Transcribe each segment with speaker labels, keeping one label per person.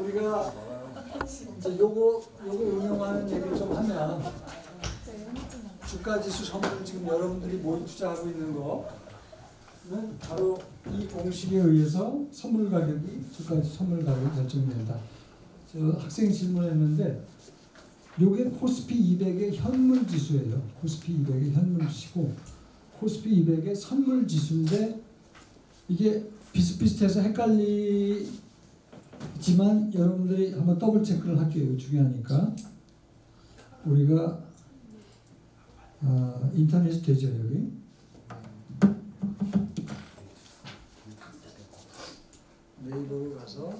Speaker 1: 우리가 이제 요거 응용하는 얘기를 좀 하면 주가지수 선물 지금 여러분들이 모두 투자하고 있는 거는 바로 이 공식에 의해서 선물 가격이 주가지수 선물 가격이 결정된다. 저 학생이 질문했는데 요게 코스피 200의 현물 지수예요. 코스피 200의 현물 지수고 코스피 200의 선물 지수인데 이게 비슷비슷해서 헷갈리지만 여러분들이 한번 더블 체크를 할게요. 중요하니까 우리가 인터넷이 되죠 여기. 네이버로 가서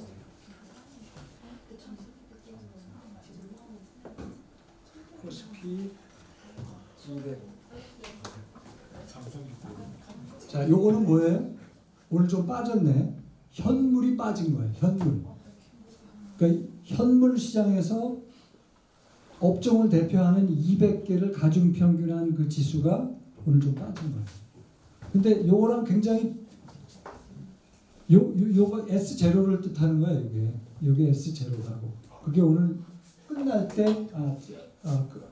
Speaker 1: 코스피 200. 자, 요거는 뭐예요? 오늘 좀 빠졌네. 현물이 빠진 거예요. 현물. 그러니까 현물 시장에서 업종을 대표하는 200개를 가중평균한 그 지수가 오늘 좀 빠진 거예요. 근데 요거랑 굉장히 요거 S0를 뜻하는 거예요. 요게 S0라고. 그게 오늘 끝날 때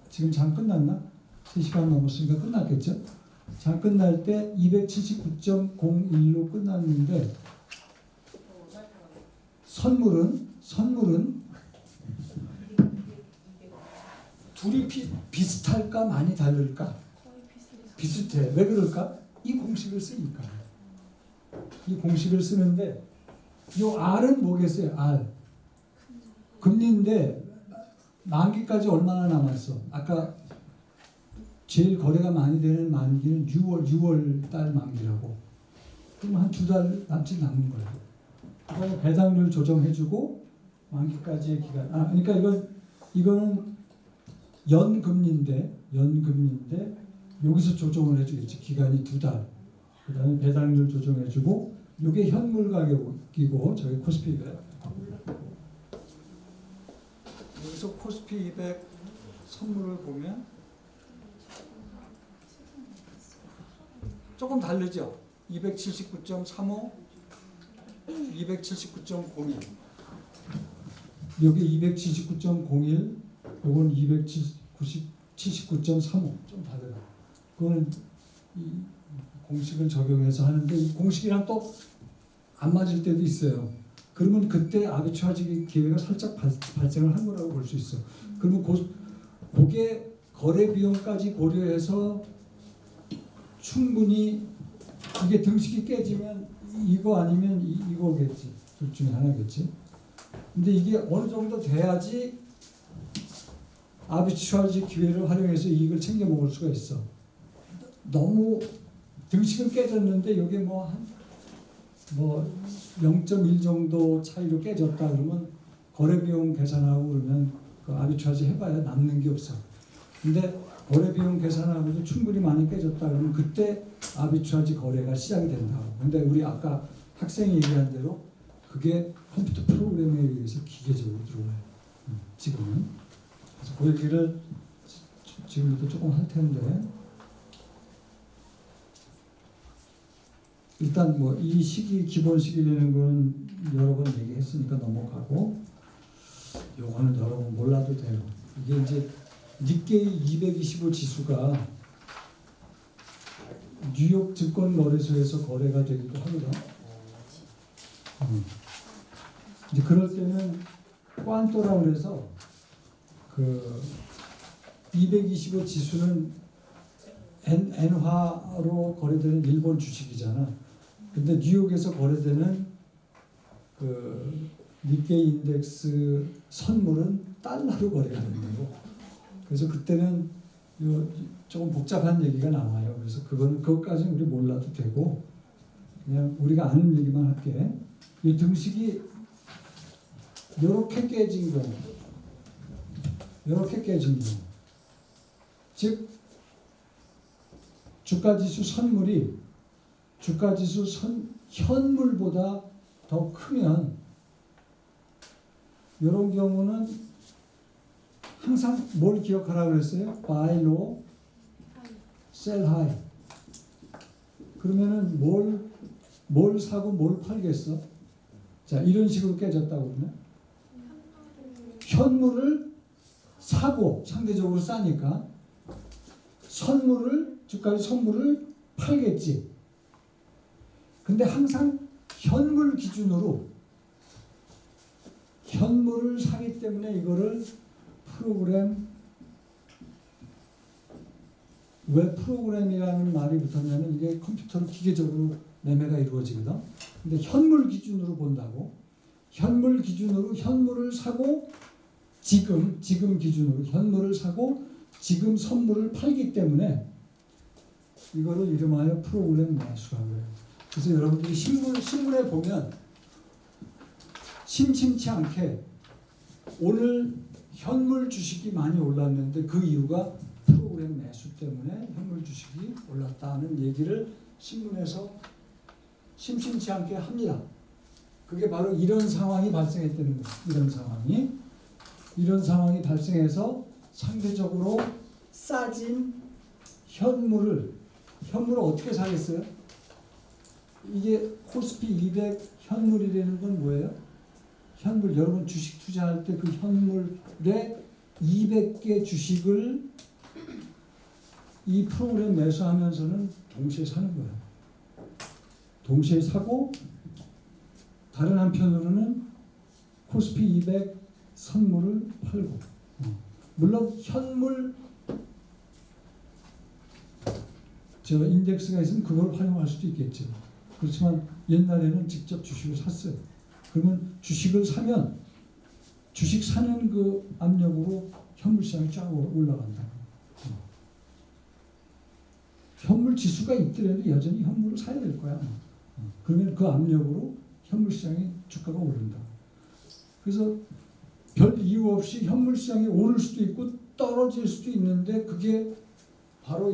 Speaker 1: 지금 장 끝났나? 3시간 넘었으니까 끝났겠죠? 장 끝날 때 279.01로 끝났는데 선물은 둘이 비슷할까 많이 다를까? 비슷해. 왜 그럴까? 이 공식을 쓰니까. 이 공식을 쓰는데 요 R은 뭐겠어요? R. 금리인데 만기까지 얼마나 남았어? 아까 제일 거래가 많이 되는 만기는 6월 달 만기라고. 그럼 한 2달 남짓 남은 거예요. 그다음에 배당률 조정해주고 만기까지의 기간. 그러니까 이거는 연금리인데 여기서 조정을 해주겠지. 기간이 2달. 그다음에 배당률 조정해주고 이게 현물 가격이고 저기 코스피 200. 여기서 코스피 200 선물을 보면 조금 다르죠. 279.35, 279.01. 여기 279.01, 요건 279.35. 좀 다르다. 그거는 이 공식을 적용해서 하는데 이 공식이랑 또 안 맞을 때도 있어요. 그러면 그때 아비추아지 기회가 살짝 발생을 한 거라고 볼 수 있어. 그러면 그게 거래 비용까지 고려해서 충분히 이게 등식이 깨지면 이거 아니면 이거겠지. 둘 중에 하나겠지. 근데 이게 어느 정도 돼야지 아비추아지 기회를 활용해서 이익을 챙겨 먹을 수가 있어. 너무 등식은 깨졌는데 이게 뭐 0.1 정도 차이로 깨졌다 그러면 거래 비용 계산하고 그러면 그 아비추아지 해봐야 남는 게 없어. 근데 거래 비용 계산하고도 충분히 많이 깨졌다 그러면 그때 아비추아지 거래가 시작이 된다고. 근데 우리 아까 학생이 얘기한 대로 그게 컴퓨터 프로그램에 의해서 기계적으로 들어와요. 지금은. 그래서 그 얘기를 지금부터 조금 할 텐데 일단 뭐 이 시기 기본 시기라는 거는 여러 번 얘기했으니까 넘어가고 요거는 여러분 몰라도 돼요. 이게 이제 니케이 225 지수가 뉴욕 증권거래소에서 거래가 되기도 하거든. 이제 그럴 때는 꽌또라 그래서 그 225 지수는 엔화로 거래되는 일본 주식이잖아. 근데 뉴욕에서 거래되는 그 니케이 인덱스 선물은 달러로 거래가 되는 거고. 그래서 그때는 조금 복잡한 얘기가 나와요. 그래서 그것까지는 우리 몰라도 되고 그냥 우리가 아는 얘기만 할게. 이 등식이 이렇게 깨진 경우, 즉 주가지수 선물이 주가지수 현물보다 더 크면 이런 경우는 항상 뭘 기억하라고 그랬어요? Buy low, sell high. 그러면은 뭘 사고 뭘 팔겠어? 자, 이런 식으로 깨졌다고 그러면 현물을 사고 상대적으로 싸니까 선물을 팔겠지. 근데 항상 현물 기준으로 현물을 사기 때문에 이거를 왜 프로그램이라는 말이 붙었냐면 이게 컴퓨터로 기계적으로 매매가 이루어지거든. 근데 현물 기준으로 본다고. 현물 기준으로 현물을 사고 지금 기준으로 현물을 사고 지금 선물을 팔기 때문에 이거를 이름하여 프로그램 매수라고 해요. 그래서 여러분들이 신문에 보면 심심치 않게 오늘 현물 주식이 많이 올랐는데 그 이유가 프로그램 매수 때문에 현물 주식이 올랐다는 얘기를 신문에서 심심치 않게 합니다. 그게 바로 이런 상황이 발생했다는 거예요. 이런 상황이 발생해서 상대적으로 싸진 현물을 어떻게 사겠어요? 이게 코스피 200 현물이라는 건 뭐예요? 현물, 여러분 주식 투자할 때 그 현물에 200개 주식을 이 프로그램 매수하면서는 동시에 사는 거예요. 동시에 사고 다른 한편으로는 코스피 200 선물을 팔고. 물론 현물 인덱스가 있으면 그걸 활용할 수도 있겠죠. 그렇지만 옛날에는 직접 주식을 샀어요. 그러면 주식을 사면 주식 사는 그 압력으로 현물 시장이 쫙 올라간다. 현물 지수가 있더라도 여전히 현물을 사야 될 거야. 그러면 그 압력으로 현물 시장이 주가가 오른다. 그래서 별 이유 없이 현물 시장이 오를 수도 있고 떨어질 수도 있는데 그게 바로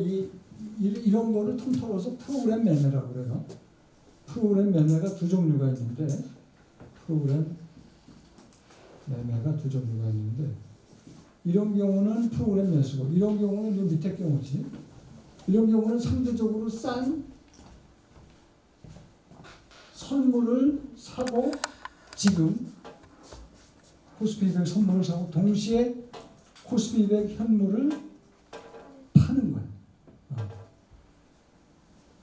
Speaker 1: 이런 거를 통틀어서 프로그램 매매라고 그래요. 프로그램 매매가 두 종류가 있는데 이런 경우는 프로그램 매수고 이런 경우는 이 밑에 경우지. 이런 경우는 상대적으로 싼 선물을 사고 지금 코스피 200 선물을 사고 동시에 코스피 200 현물을 파는 거예요.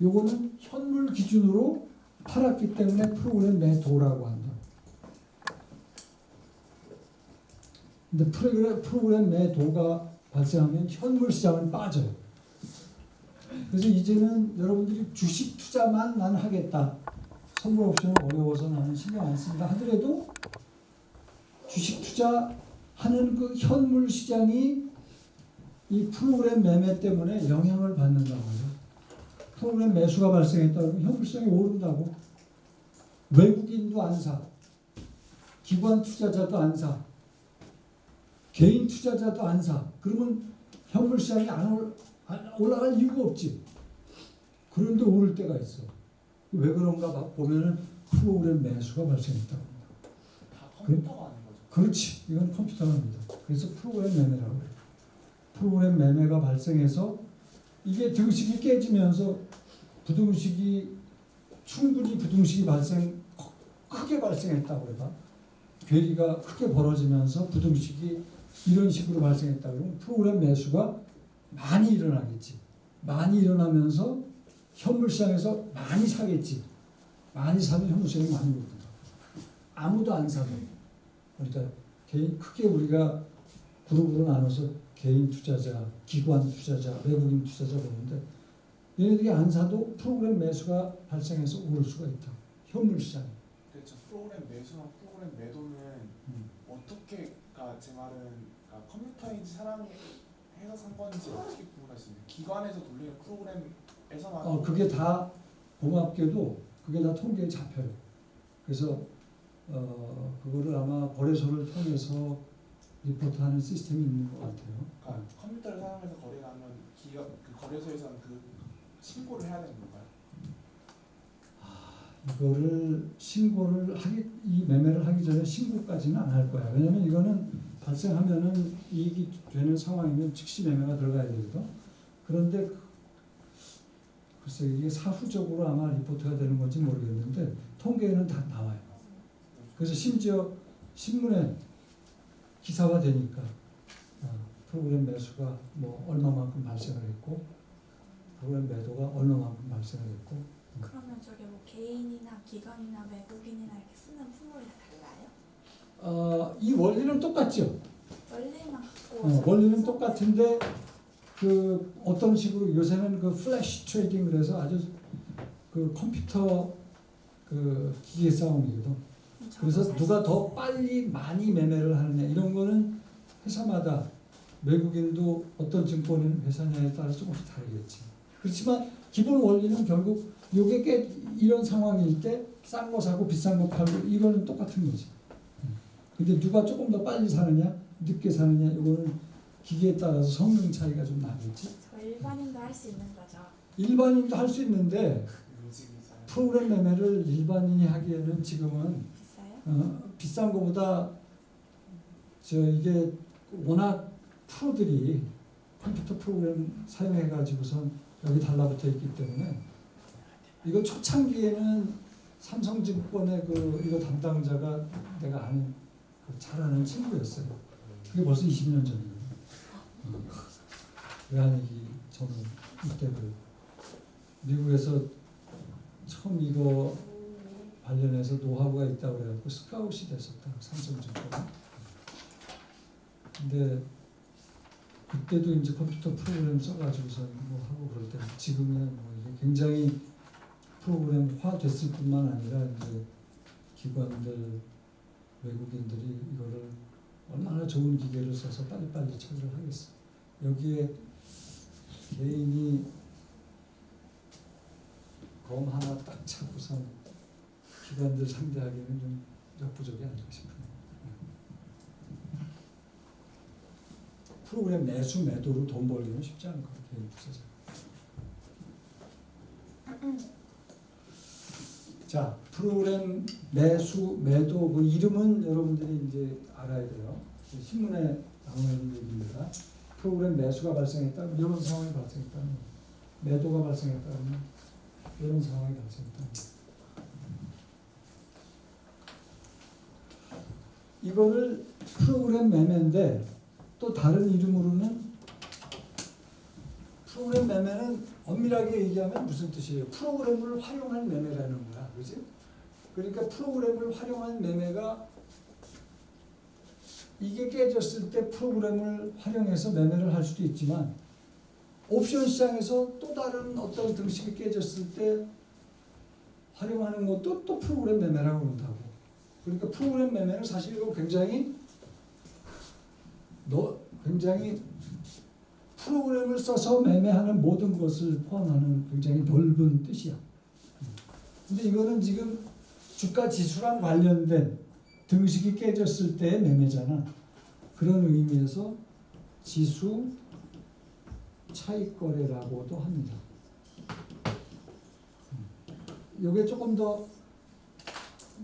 Speaker 1: 요거는 현물 기준으로 팔았기 때문에 프로그램 매도라고 한다. 근데 프로그램 매도가 발생하면 현물 시장은 빠져요. 그래서 이제는 여러분들이 주식 투자만 난 하겠다. 선물 옵션은 어려워서 나는 신경 안 씁니다 하더라도 주식 투자하는 그 현물 시장이 이 프로그램 매매 때문에 영향을 받는다고 해요. 프로그램 매수가 발생했다 그러면 현물 시장이 오른다고. 외국인도 안 사. 기관 투자자도 안 사. 개인 투자자도 안 사. 그러면 현물 시장이 안 올라갈 이유가 없지. 그런데 오를 때가 있어. 왜 그런가 보면은 프로그램 매수가 발생했다고 합니다.
Speaker 2: 다 컴퓨터가 아닌 거죠?
Speaker 1: 그렇지. 이건 컴퓨터가 합니다. 그래서 프로그램 매매라고 해요. 프로그램 매매가 발생해서 이게 등식이 깨지면서 충분히 부등식이 크게 발생했다고 해봐. 괴리가 크게 벌어지면서 부등식이 이런 식으로 발생했다 그러면 프로그램 매수가 많이 일어나겠지. 많이 일어나면서 현물 시장에서 많이 사겠지. 많이 사면 현물 시장이 많이 오른다. 아무도 안 사도. 그러니까 크게 우리가 그룹으로 나눠서 개인 투자자, 기관 투자자, 외국인 투자자 보는데 얘네들이 안 사도 프로그램 매수가 발생해서 오를 수가 있다. 현물 시장.
Speaker 2: 그렇죠. 프로그램 매수나 프로그램 매도는 어떻게가 제 말은 컴퓨터인지 사람이 해서 산 건지 어떻게 구분할 수 있나요? 기관에서 돌리는 프로그램에서만
Speaker 1: 그게 다 고맙게도 그게 다 통계에 잡혀요. 그래서 그거를 아마 거래소를 통해서 리포트하는 시스템이 있는 것 같아요.
Speaker 2: 그러니까 컴퓨터를 사용해서 거래를 하면 그 거래소에서는 그 신고를 해야 되는 건가요?
Speaker 1: 이거를 이 매매를 하기 전에 신고까지는 안 할 거야. 왜냐면 이거는 발생하면은 이익이 되는 상황이면 즉시 매매가 들어가야 되거든. 그런데 글쎄 이게 사후적으로 아마 리포트가 되는 건지 모르겠는데 통계에는 다 나와요. 그래서 심지어 신문에 기사화되니까 프로그램 매수가 뭐 얼마만큼 발생을 했고 프로그램 매도가 얼마만큼 발생을 했고.
Speaker 3: 그러면 저게 뭐 개인이나 기관이나 외국인이나 이렇게 쓰는 품목이 다 달라요?
Speaker 1: 이 원리는 똑같죠.
Speaker 3: 원리만 갖고
Speaker 1: 원리는 똑같은데 그 어떤 식으로 요새는 그 플래시 트레이딩 그래서 아주 그 컴퓨터 그 기계 싸움이거든. 그래서 누가 더 빨리 많이 매매를 하느냐 이런 거는 회사마다 외국인도 어떤 증권 회사냐에 따라 조금씩 다르겠지. 그렇지만 기본 원리는 결국 요게 이런 상황일 때 싼 거 사고 비싼 거 팔고 이거는 똑같은 거지. 근데 누가 조금 더 빨리 사느냐 늦게 사느냐 이거는 기계에 따라서 성능 차이가 좀 나겠지.
Speaker 3: 저 일반인도 할 수 있는 거죠?
Speaker 1: 일반인도 할 수 있는데
Speaker 2: 로직이잖아요.
Speaker 1: 프로그램 매매를 일반인이 하기에는 지금은
Speaker 3: 비싸요?
Speaker 1: 비싼 거보다 이게 워낙 프로들이 컴퓨터 프로그램 사용해 가지고선 여기 달라붙어 있기 때문에 이거 초창기에는 삼성증권의 그 이거 담당자가 내가 아는 잘 아는 친구였어요. 그게 벌써 20년 전이에요. 외환위기 저는 이때 그 미국에서 처음 이거 관련해서 노하우가 있다고 그래갖고 스카웃이 됐었다. 삼성증권. 근데 그때도 이제 컴퓨터 프로그램 써가지고서 뭐 하고 그럴 때 지금은 뭐 이게 굉장히 프로그램화 됐을 뿐만 아니라 이제 기관들 외국인들이 이거를 얼마나 좋은 기계를 써서 빨리빨리 처리를 하겠어. 여기에 개인이 검 하나 딱 잡고선 기관들 상대하기는 좀 역부족이 아닐까 싶어요. 프로그램 매수 매도로 돈 벌기는 쉽지 않을 것 같아요. 투자자. 자, 프로그램 매수 매도 그 이름은 여러분들이 이제 알아야 돼요. 신문에 나오는 얘기입니다. 프로그램 매수가 발생했다 이런 상황이 발생했다면 매도가 발생했다면 이런 상황이 발생했다. 이거를 프로그램 매매인데 또 다른 이름으로는 프로그램 매매는 엄밀하게 얘기하면 무슨 뜻이에요? 프로그램을 활용한 매매라는 거야, 그렇지? 그러니까 프로그램을 활용한 매매가 이게 깨졌을 때 프로그램을 활용해서 매매를 할 수도 있지만 옵션 시장에서 또 다른 어떤 등식이 깨졌을 때 활용하는 것도 또 프로그램 매매라고 그런다고. 그러니까 프로그램 매매는 사실 이거 굉장히 프로그램을 써서 매매하는 모든 것을 포함하는 굉장히 넓은 뜻이야. 근데 이거는 지금 주가 지수랑 관련된 등식이 깨졌을 때의 매매잖아. 그런 의미에서 지수 차익 거래라고도 합니다. 이게 조금 더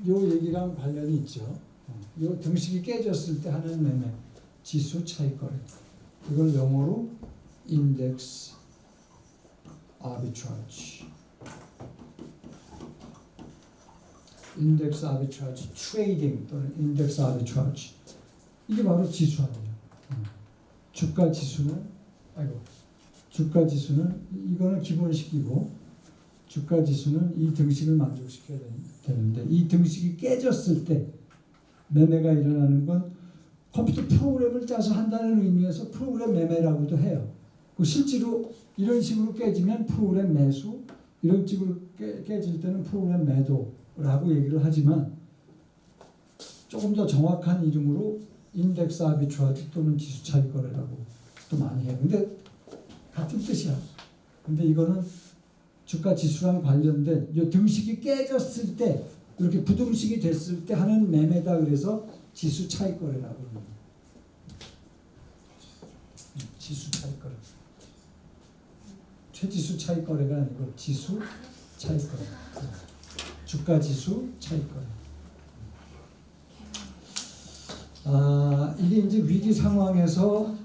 Speaker 1: 요 얘기랑 관련이 있죠. 요 등식이 깨졌을 때 하는 매매, 지수 차익 거래. 이걸 영어로 인덱스 아비트라지. 인덱스 아비트라지 트레이딩 또는 인덱스 아비트라지. 이게 바로 지수 아니에요. 주가 지수는 이거는 기본식이고 주가 지수는 이 등식을 만족시켜야 되는데 이 등식이 깨졌을 때 매매가 일어나는 건 컴퓨터 프로그램을 짜서 한다는 의미에서 프로그램 매매라고도 해요. 실제로 이런 식으로 깨지면 프로그램 매수, 이런 식으로 깨질 때는 프로그램 매도라고 얘기를 하지만 조금 더 정확한 이름으로 인덱스 아비트라지 또는 지수 차익 거래라고 또 많이 해요. 근데 같은 뜻이야. 근데 이거는 주가 지수랑 관련된 이 등식이 깨졌을 때 이렇게 부등식이 됐을 때 하는 매매다 그래서 지수 차익 거래라고 합니다. 지수 차익 거래. 최지수 차익 거래가 아니고 지수 차익 거래. 주가 지수 차익 거래. 이게 이제 위기 상황에서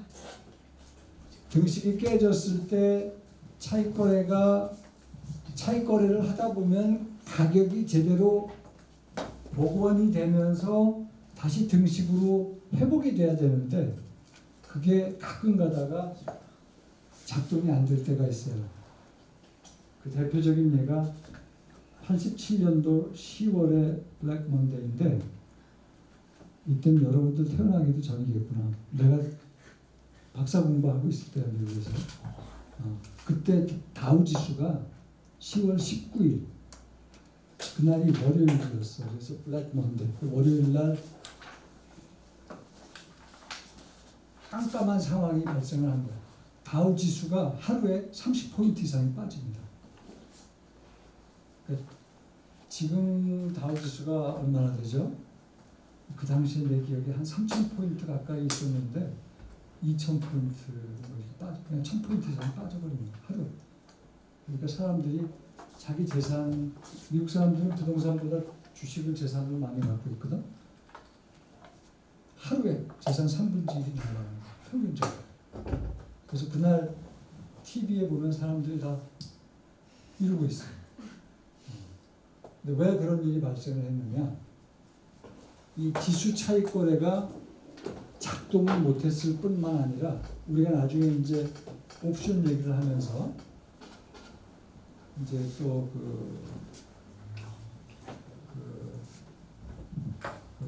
Speaker 1: 등식이 깨졌을 때 차익 거래를 하다 보면 가격이 제대로 복원이 되면서 다시 등식으로 회복이 돼야 되는데 그게 가끔 가다가 작동이 안 될 때가 있어요. 그 대표적인 예가 87년도 10월에 블랙 먼데이인데 이때는 여러분들 태어나기도 전이겠구나. 내가 박사 공부하고 있을 때야 미국에서. 그때 다우 지수가 10월 19일 그날이 월요일이었어. 그래서 블랙 먼데이. 월요일 날 깜깜한 상황이 발생을 한 거야. 다우 지수가 하루에 30포인트 이상이 빠집니다. 지금 다우 지수가 얼마나 되죠? 그 당시에 내 기억에 한 3,000포인트 가까이 있었는데 2,000포인트 빠져, 그냥 1,000포인트 이상 빠져버립니다. 하루. 그러니까 사람들이 자기 재산, 미국 사람들은 부동산보다 주식을 재산으로 많이 갖고 있거든. 하루에 재산 3분의 1이 날아가는 거야. 평균적으로. 그래서 그날 TV에 보면 사람들이 다 이러고 있어요. 근데 왜 그런 일이 발생을 했느냐? 이 지수 차익 거래가 작동을 못했을 뿐만 아니라 우리가 나중에 이제 옵션 얘기를 하면서 이제 또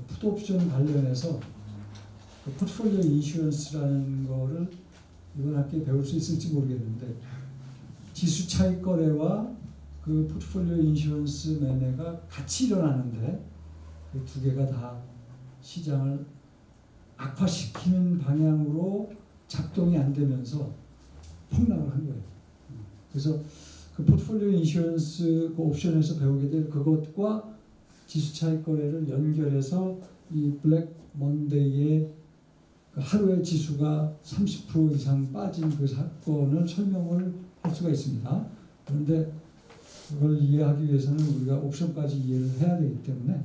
Speaker 1: 풋옵션 관련해서 그 포트폴리오 인슈런스라는 거를 이번 학기에 배울 수 있을지 모르겠는데 지수 차익 거래와 그 포트폴리오 인슈런스 매매가 같이 일어나는데 그 두 개가 다 시장을 악화시키는 방향으로 작동이 안 되면서 폭락을 한 거예요. 그래서 그 포트폴리오 인슈런스 그 옵션에서 배우게 될 그것과 지수 차익 거래를 연결해서 이 블랙 먼데이의 하루에 지수가 30% 이상 빠진 그 사건을 설명을 할 수가 있습니다. 그런데 그걸 이해하기 위해서는 우리가 옵션까지 이해를 해야 되기 때문에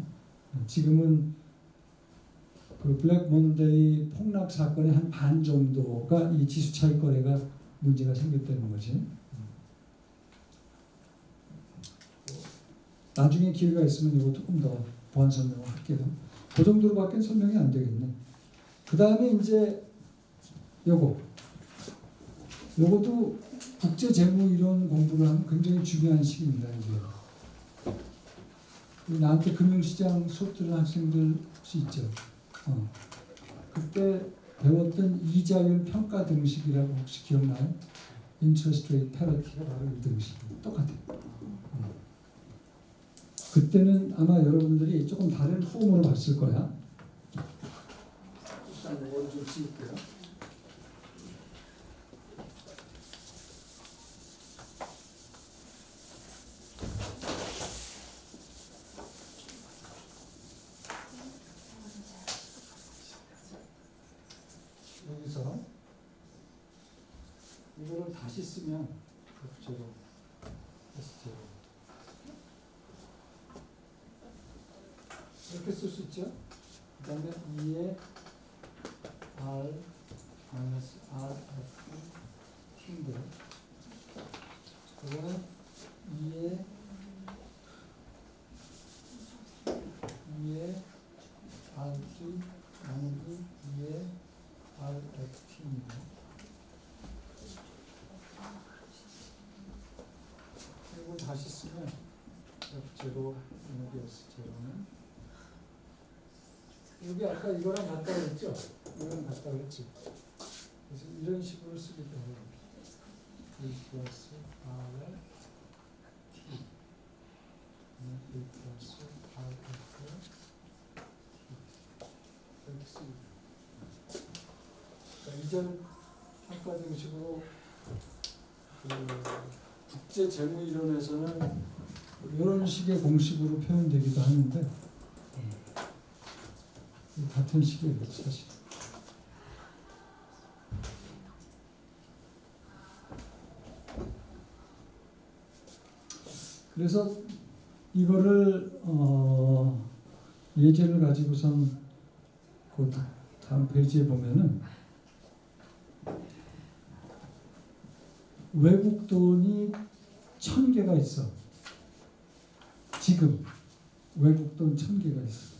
Speaker 1: 지금은 그 블랙 먼데이 폭락 사건의 한 반 정도가 이 지수 차익 거래가 문제가 생겼다는 거지. 나중에 기회가 있으면 이거 조금 더 보완 설명을 할게요. 그 정도로밖에 설명이 안 되겠네. 그 다음에 이제 요것도 국제 재무 이론 공부를 하면 굉장히 중요한 시기입니다. 이게 나한테 금융시장 수업 들은 학생들 혹시 있죠? 그때 배웠던 이자율 평가 등식이라고 혹시 기억나요? Interest Rate Parity가 바로 이 등식 똑같아요. 그때는 아마 여러분들이 조금 다른 폼으로 봤을 거야. 일단 이걸 좀 쓸게요. 여기서 이거를 다시 쓰면 F제로, S제로 이렇게 쓸 수 있죠. 그 다음에 2에 R 마이너스 RF T인데 그거는 2에 RT 나누기 2에 RFT입니다. 이걸 다시 쓰면 F0 나누기 S0는 여기 아까 이거랑 같다 그랬죠? 이거랑 같다 그랬지? 그래서 이런 식으로 쓰기 때문에 1 플러스 R T 1 플러스 R F 이렇게 씁니다. 그러니까 이전 평가 등식으로 그 국제 재무 이론에서는 이런 식의 공식으로 표현되기도 하는데 같은 식이에요, 사실. 그래서 이거를 예제를 가지고선 그 다음 페이지에 보면은 외국 돈이 1,000개가 있어. 지금 외국 돈 1,000개가 있어.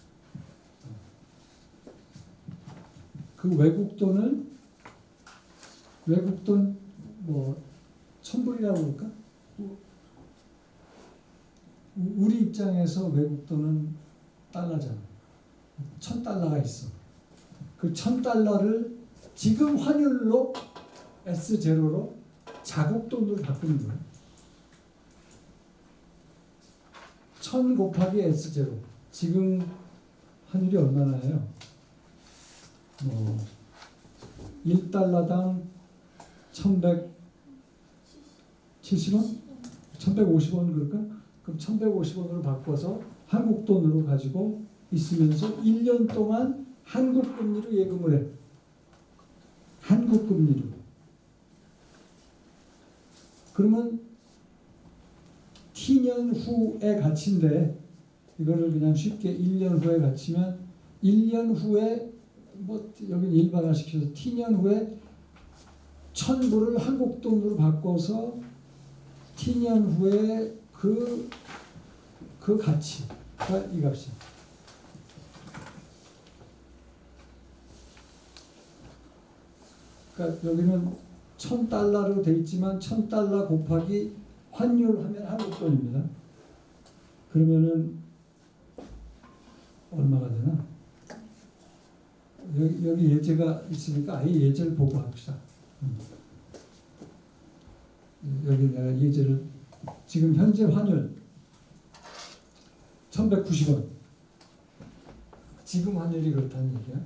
Speaker 1: 그 외국 돈은 뭐 1,000불이라고 그럴까? 우리 입장에서 외국 돈은 달러잖아. 1,000달러가 있어. 그 1,000달러를 지금 환율로 S0로 자국 돈으로 바꾸는 거야. 1,000 곱하기 S0. 지금 환율이 얼마나요? 1달러당 1,170원? 1,150원 그럴까? 그럼 1,150원으로 바꿔서 한국 돈으로 가지고 있으면서 1년 동안 한국 금리로 예금을 해. 한국 금리로. 그러면 T년 후의 가치인데 이거를 그냥 쉽게 1년 후에 가치면 1년 후에 뭐 여기 일반화시켜서 T년 후에 1,000불을 한국 돈으로 바꿔서 T년 후에 그 가치가 이 값이야. 그러니까 여기는 1,000달러로 돼 있지만 1,000달러 곱하기 환율 하면 한국 돈입니다. 그러면은 얼마가 되나? 여기 예제가 있으니까 아예 예제를 보고 합시다. 여기 내가 예제를 지금 현재 환율 1,190원. 지금 환율이 그렇다는 얘기야.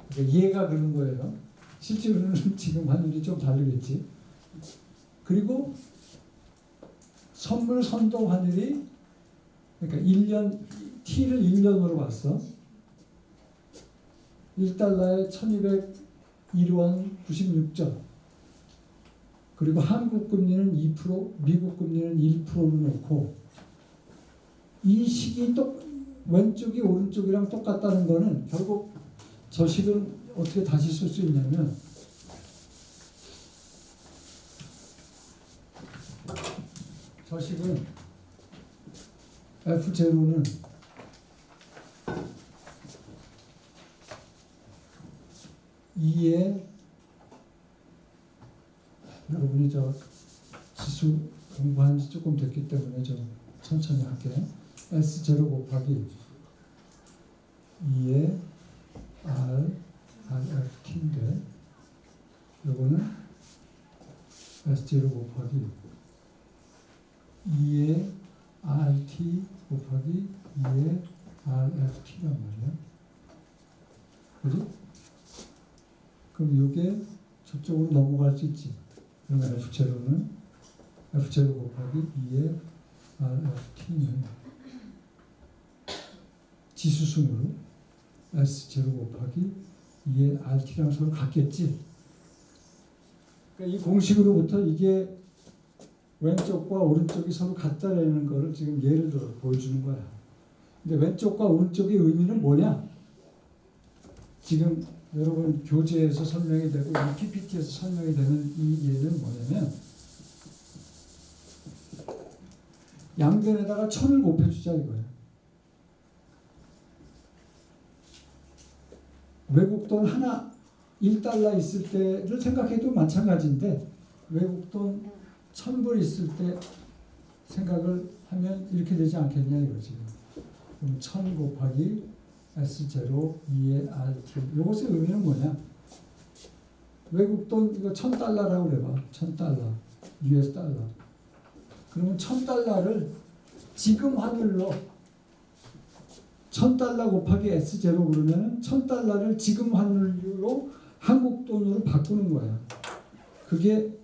Speaker 1: 그러니까 얘가 그런 거예요. 실제로는 지금 환율이 좀 다르겠지. 그리고 선물 선동 환율이 그러니까 1년 T를 1년으로 봤어. 1달러에 1,201원 96점. 그리고 한국 금리는 2%, 미국 금리는 1%로 놓고 이 식이 왼쪽이 오른쪽이랑 똑같다는 거는 결국 저 식은 어떻게 다시 쓸 수 있냐면 저 식은 F0는 이에 여러분이 저 지수 공부한 지 조금 됐기 때문에 좀 천천히 할게요. S0 곱하기 2의 RFT인데 요거는 S0 곱하기 2의 RT 곱하기 2의 RFT란 말이야. 그지? 그럼 요게 저쪽으로 넘어갈 수 있지. 그러면 F0 곱하기 2의 RFT는 지수승으로 S0 곱하기 2의 RT랑 서로 같겠지. 그러니까 이 공식으로부터 이게 왼쪽과 오른쪽이 서로 같다라는 거를 지금 예를 들어 보여주는 거야. 근데 왼쪽과 오른쪽의 의미는 뭐냐? 지금 여러분 교재에서 설명이 되고 이 PPT에서 설명이 되는 이 예는 뭐냐면 양변에다가 1,000을 곱해주자 이거예요. 외국 돈 하나 1달러 있을 때를 생각해도 마찬가지인데 외국 돈 1,000불 있을 때 생각을 하면 이렇게 되지 않겠냐 이거지. 그럼 1,000 곱하기 S0 2의 RT. 이것의 의미는 뭐냐? 외국 돈 이거 1,000달러라고 그래봐. 1,000달러. US 달러. 그러면 1,000달러를 지금 환율로 1,000달러 곱하기 S0 그러면 1,000달러를 지금 환율로 한국 돈으로 바꾸는 거야. 그게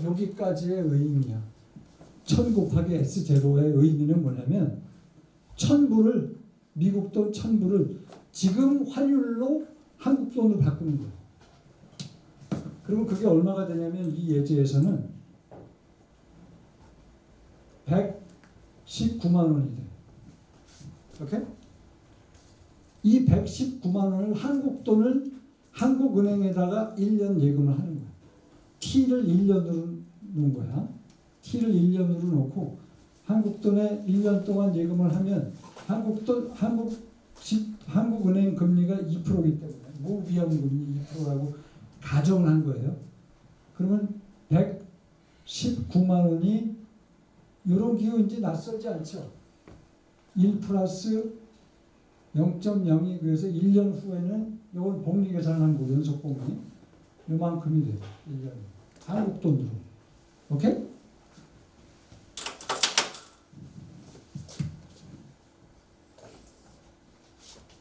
Speaker 1: 여기까지의 의미야. 1,000 곱하기 S0의 의미는 뭐냐면 1,000불을 미국 돈 1,000불을 지금 환율로 한국 돈으로 바꾸는 거야. 그러면 그게 얼마가 되냐면 이 예제에서는 119만 원이 돼. 오케이? 이 119만 원을 한국 돈을 한국은행에다가 1년 예금을 하는 거야. T를 1년으로 놓은 거야. T를 1년으로 놓고 한국 돈에 1년 동안 예금을 하면 한국 한국은행 금리가 2%이기 때문에 무비용금리 2%라고 가정을 한 거예요. 그러면 119만 원이 이런 기호 이제 낯설지 않죠. 1 플러스 0.02 그래서 1년 후에는 이건 복리 계산한 거 연속 복리 요만큼이 돼요. 1년 한국 돈으로. 오케이?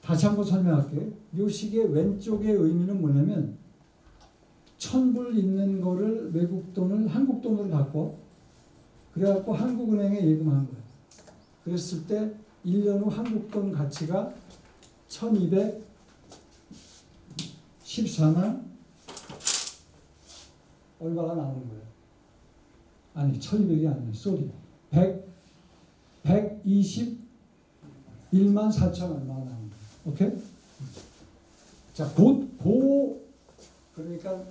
Speaker 1: 다시 한번 설명할게요. 이 식의 왼쪽의 의미는 뭐냐면 1,000불 있는 거를 외국 돈을 한국 돈으로 바꿔 그래갖고 한국은행에 예금한 거예요. 그랬을 때 1년 후 한국 돈 가치가 1,214만 얼마가 나오는 거예요. 아니 1,200이 아니에요. 쏘리 121만 4천 얼마가 나오는 거예요. 오케이? 자, 그러니까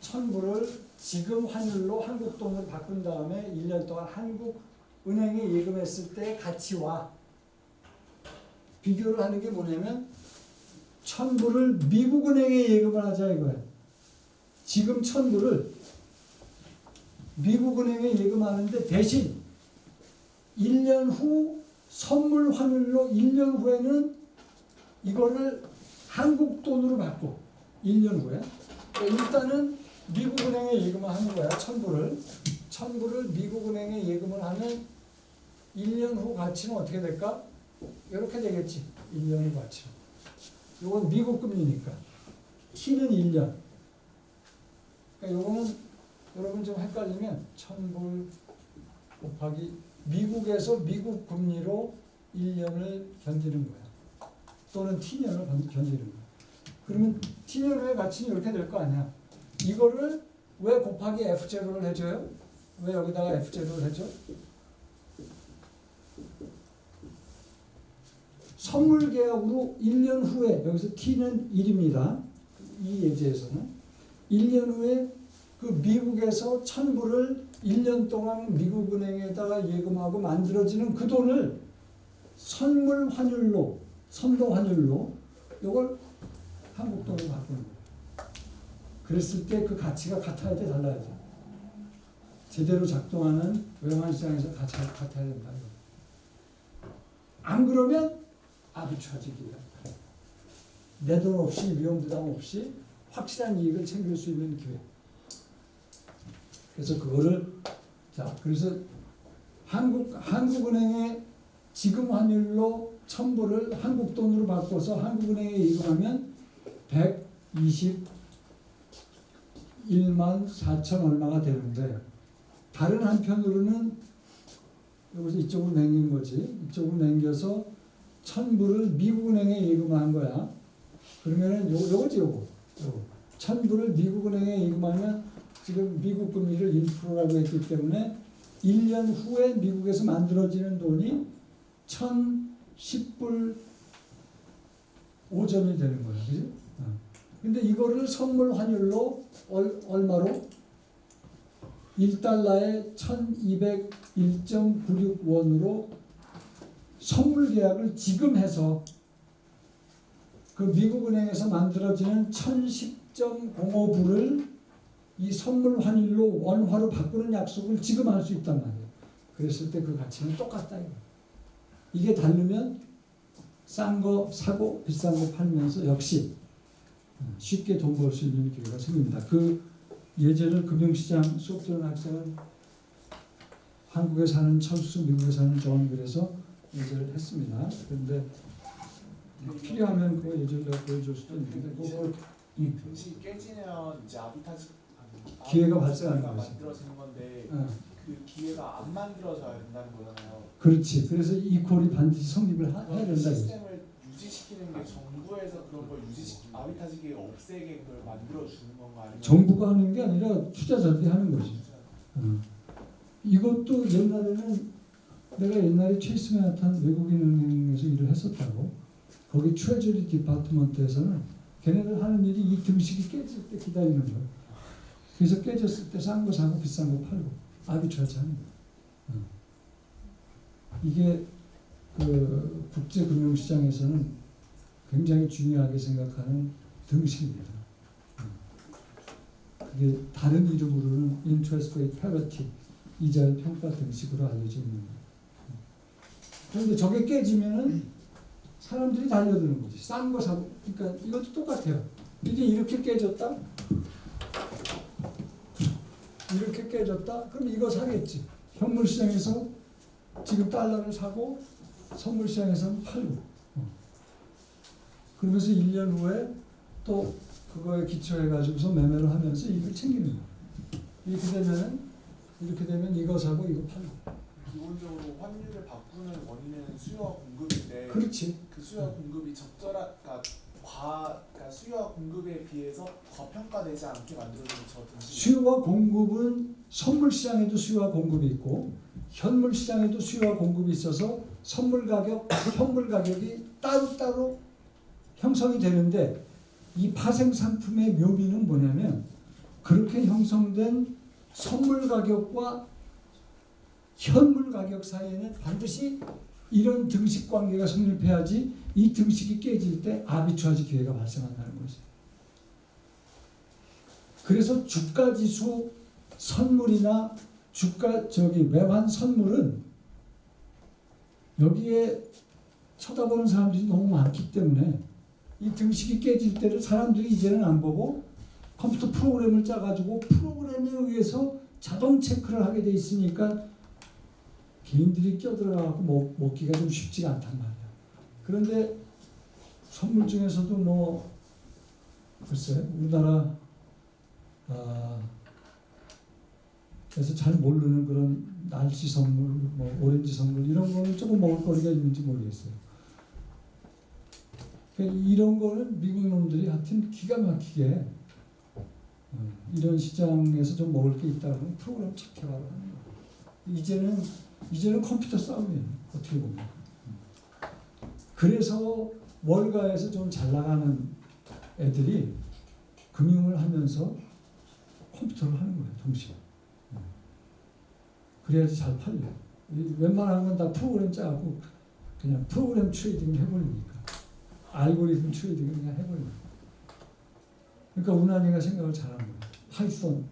Speaker 1: 1,000불을 지금 환율로 한국 돈으로 바꾼 다음에 1년 동안 한국 은행에 예금했을 때 가치와 비교를 하는 게 뭐냐면 1,000불을 미국 은행에 예금을 하자 이거예요. 지금 1,000불을 미국 은행에 예금하는데 대신 1년 후 선물 환율로 1년 후에는 이거를 한국 돈으로 바꿔. 1년 후에. 그러니까 일단은 미국 은행에 예금을 하는 거야. 1,000불을 미국 은행에 예금을 하면 1년 후 가치는 어떻게 될까? 이렇게 되겠지. 1년 후 가치. 이건 미국 금리니까. T는 1년. 그러니까 이거는 여러분 좀 헷갈리면 1,000불 곱하기 미국에서 미국 금리로 1년을 견디는 거야. 또는 T년을 견디는 거야. 그러면 T년 후의 가치는 이렇게 될 거 아니야. 이거를 왜 곱하기 F0를 해줘요? 왜 여기다가 F0를 해줘? 선물 계약으로 1년 후에 여기서 T는 1입니다. 이 예제에서는 1년 후에 그 미국에서 1,000불을 1년 동안 미국 은행에다가 예금하고 만들어지는 그 돈을 선물 환율로 선도 환율로 이걸 한국 돈으로 바꾸는 거예요. 그랬을 때 그 가치가 같아야 돼, 달라야죠. 제대로 작동하는 외환 시장에서 같아야 된다. 안 그러면 아비트라지기야. 내 돈 없이 위험 부담 없이 확실한 이익을 챙길 수 있는 기회. 그래서 그거를 그래서 한국은행의 지금 환율로 1,000불을 한국 돈으로 바꿔서 한국은행에 예금하면 121만 4천 얼마가 되는데 다른 한편으로는 여기서 이쪽으로 남긴 거지. 이쪽으로 남겨서 1,000불을 미국은행에 예금한 거야. 그러면은 요거지 요거. 1,000불을 미국은행에 예금하면 지금 미국 금리를 1%라고 했기 때문에 1년 후에 미국에서 만들어지는 돈이 1,010불 5점이 되는 거야. 그지? 근데 이거를 선물 환율로 얼마로? 1달러에 1,201.96원으로 선물 계약을 지금 해서 그 미국은행에서 만들어지는 1,010.05불을 이 선물 환율로 원화로 바꾸는 약속을 지금 할 수 있단 말이에요. 그랬을 때 그 가치는 똑같다. 이게 다르면 싼 거 사고 비싼 거 팔면서 역시 쉽게 돈 벌 수 있는 기회가 생깁니다. 그 예제를 금융시장 수업 들은 학생은 한국에 사는 철수, 미국에 사는 존 그래서 예제를 했습니다. 그런데 필요하면 그 예제를 내가 보여줄 수도 있는데
Speaker 2: 이 등식이 깨지면 이제 아비타지
Speaker 1: 기회가 발생하는 거지.
Speaker 2: 만들어지는 건데 그 기회가 안 만들어져야 된다는 거잖아요.
Speaker 1: 그렇지. 그래서 이 콜이 반드시 성립을 해야 된다.
Speaker 2: 시스템을 유지시키는 게 정부에서 그런 걸 아비타지기가 없애게 그걸 만들어 주는 건가 아니면
Speaker 1: 정부가 하는 게 아니라 투자자들이 하는 거지. 이것도 내가 옛날에 체이스 맨하탄 외국인 은행에서 일을 했었다고. 거기 트레저리 디파트먼트에서는 걔네들 하는 일이 이 등식이 깨질 때 기다리는 거야. 그래서 깨졌을 때 싼 거 사고 비싼 거 팔고 아비트라지 하는 거야. 이게 그 국제 금융 시장에서는 굉장히 중요하게 생각하는 등식입니다. 그게 다른 이름으로는 interest rate parity, 이자율 평가 등식으로 알려져 있는 거예요. 그런데 저게 깨지면은 사람들이 달려드는 거지. 싼 거 사고. 그러니까 이것도 똑같아요. 이게 이렇게 깨졌다. 이렇게 깨졌다. 그럼 이거 사겠지. 현물 시장에서 지금 달러를 사고 선물 시장에서는 팔고. 그러면서 1년 후에 또 그거에 기초해 가지고서 매매를 하면서 이익을 챙기는 거예요. 이렇게 되면 이거 사고 이거 팔고.
Speaker 2: 기본적으로 환율을 바꾸는 원인은 수요와 공급인데
Speaker 1: 그렇지.
Speaker 2: 그 수요와 공급이 그러니까 수요와 공급에 비해서 과평가되지 않게 만들어주는 저 등식.
Speaker 1: 수요와 공급은 선물 시장에도 수요와 공급이 있고 현물 시장에도 수요와 공급이 있어서 선물 가격, 현물 가격이 따로따로 형성이 되는데 이 파생 상품의 묘미는 뭐냐면 그렇게 형성된 선물 가격과 현물 가격 사이에는 반드시 이런 등식 관계가 성립해야지 이 등식이 깨질 때 아비트라지 기회가 발생한다는 거지. 그래서 주가 지수 선물이나 외환 선물은 여기에 쳐다보는 사람들이 너무 많기 때문에 이 등식이 깨질 때를 사람들이 이제는 안 보고 컴퓨터 프로그램을 짜가지고 프로그램에 의해서 자동 체크를 하게 돼 있으니까 개인들이 껴들어가고 먹기가 좀 쉽지가 않단 말이야. 그런데 선물 중에서도 글쎄 우리나라 그래서 잘 모르는 그런 날씨 선물, 오렌지 선물 이런 거는 조금 먹을 거리가 있는지 모르겠어요. 그러니까 이런 거는 미국 놈들이 하여튼 기가 막히게 이런 시장에서 좀 먹을 게 있다 그러면 프로그램 착해바로 하는 거예요. 이제는 컴퓨터 싸움이에요. 어떻게 보면. 그래서 월가에서 좀 잘 나가는 애들이 금융을 하면서 컴퓨터를 하는 거예요. 동시에. 그래야지 잘 팔려요. 웬만한 건 다 프로그램 짜고 그냥 프로그램 트레이딩 해버리니까. 알고리즘 트레이딩을 그냥 해버리니까. 그러니까 운하니가 생각을 잘한 거예요. 파이썬.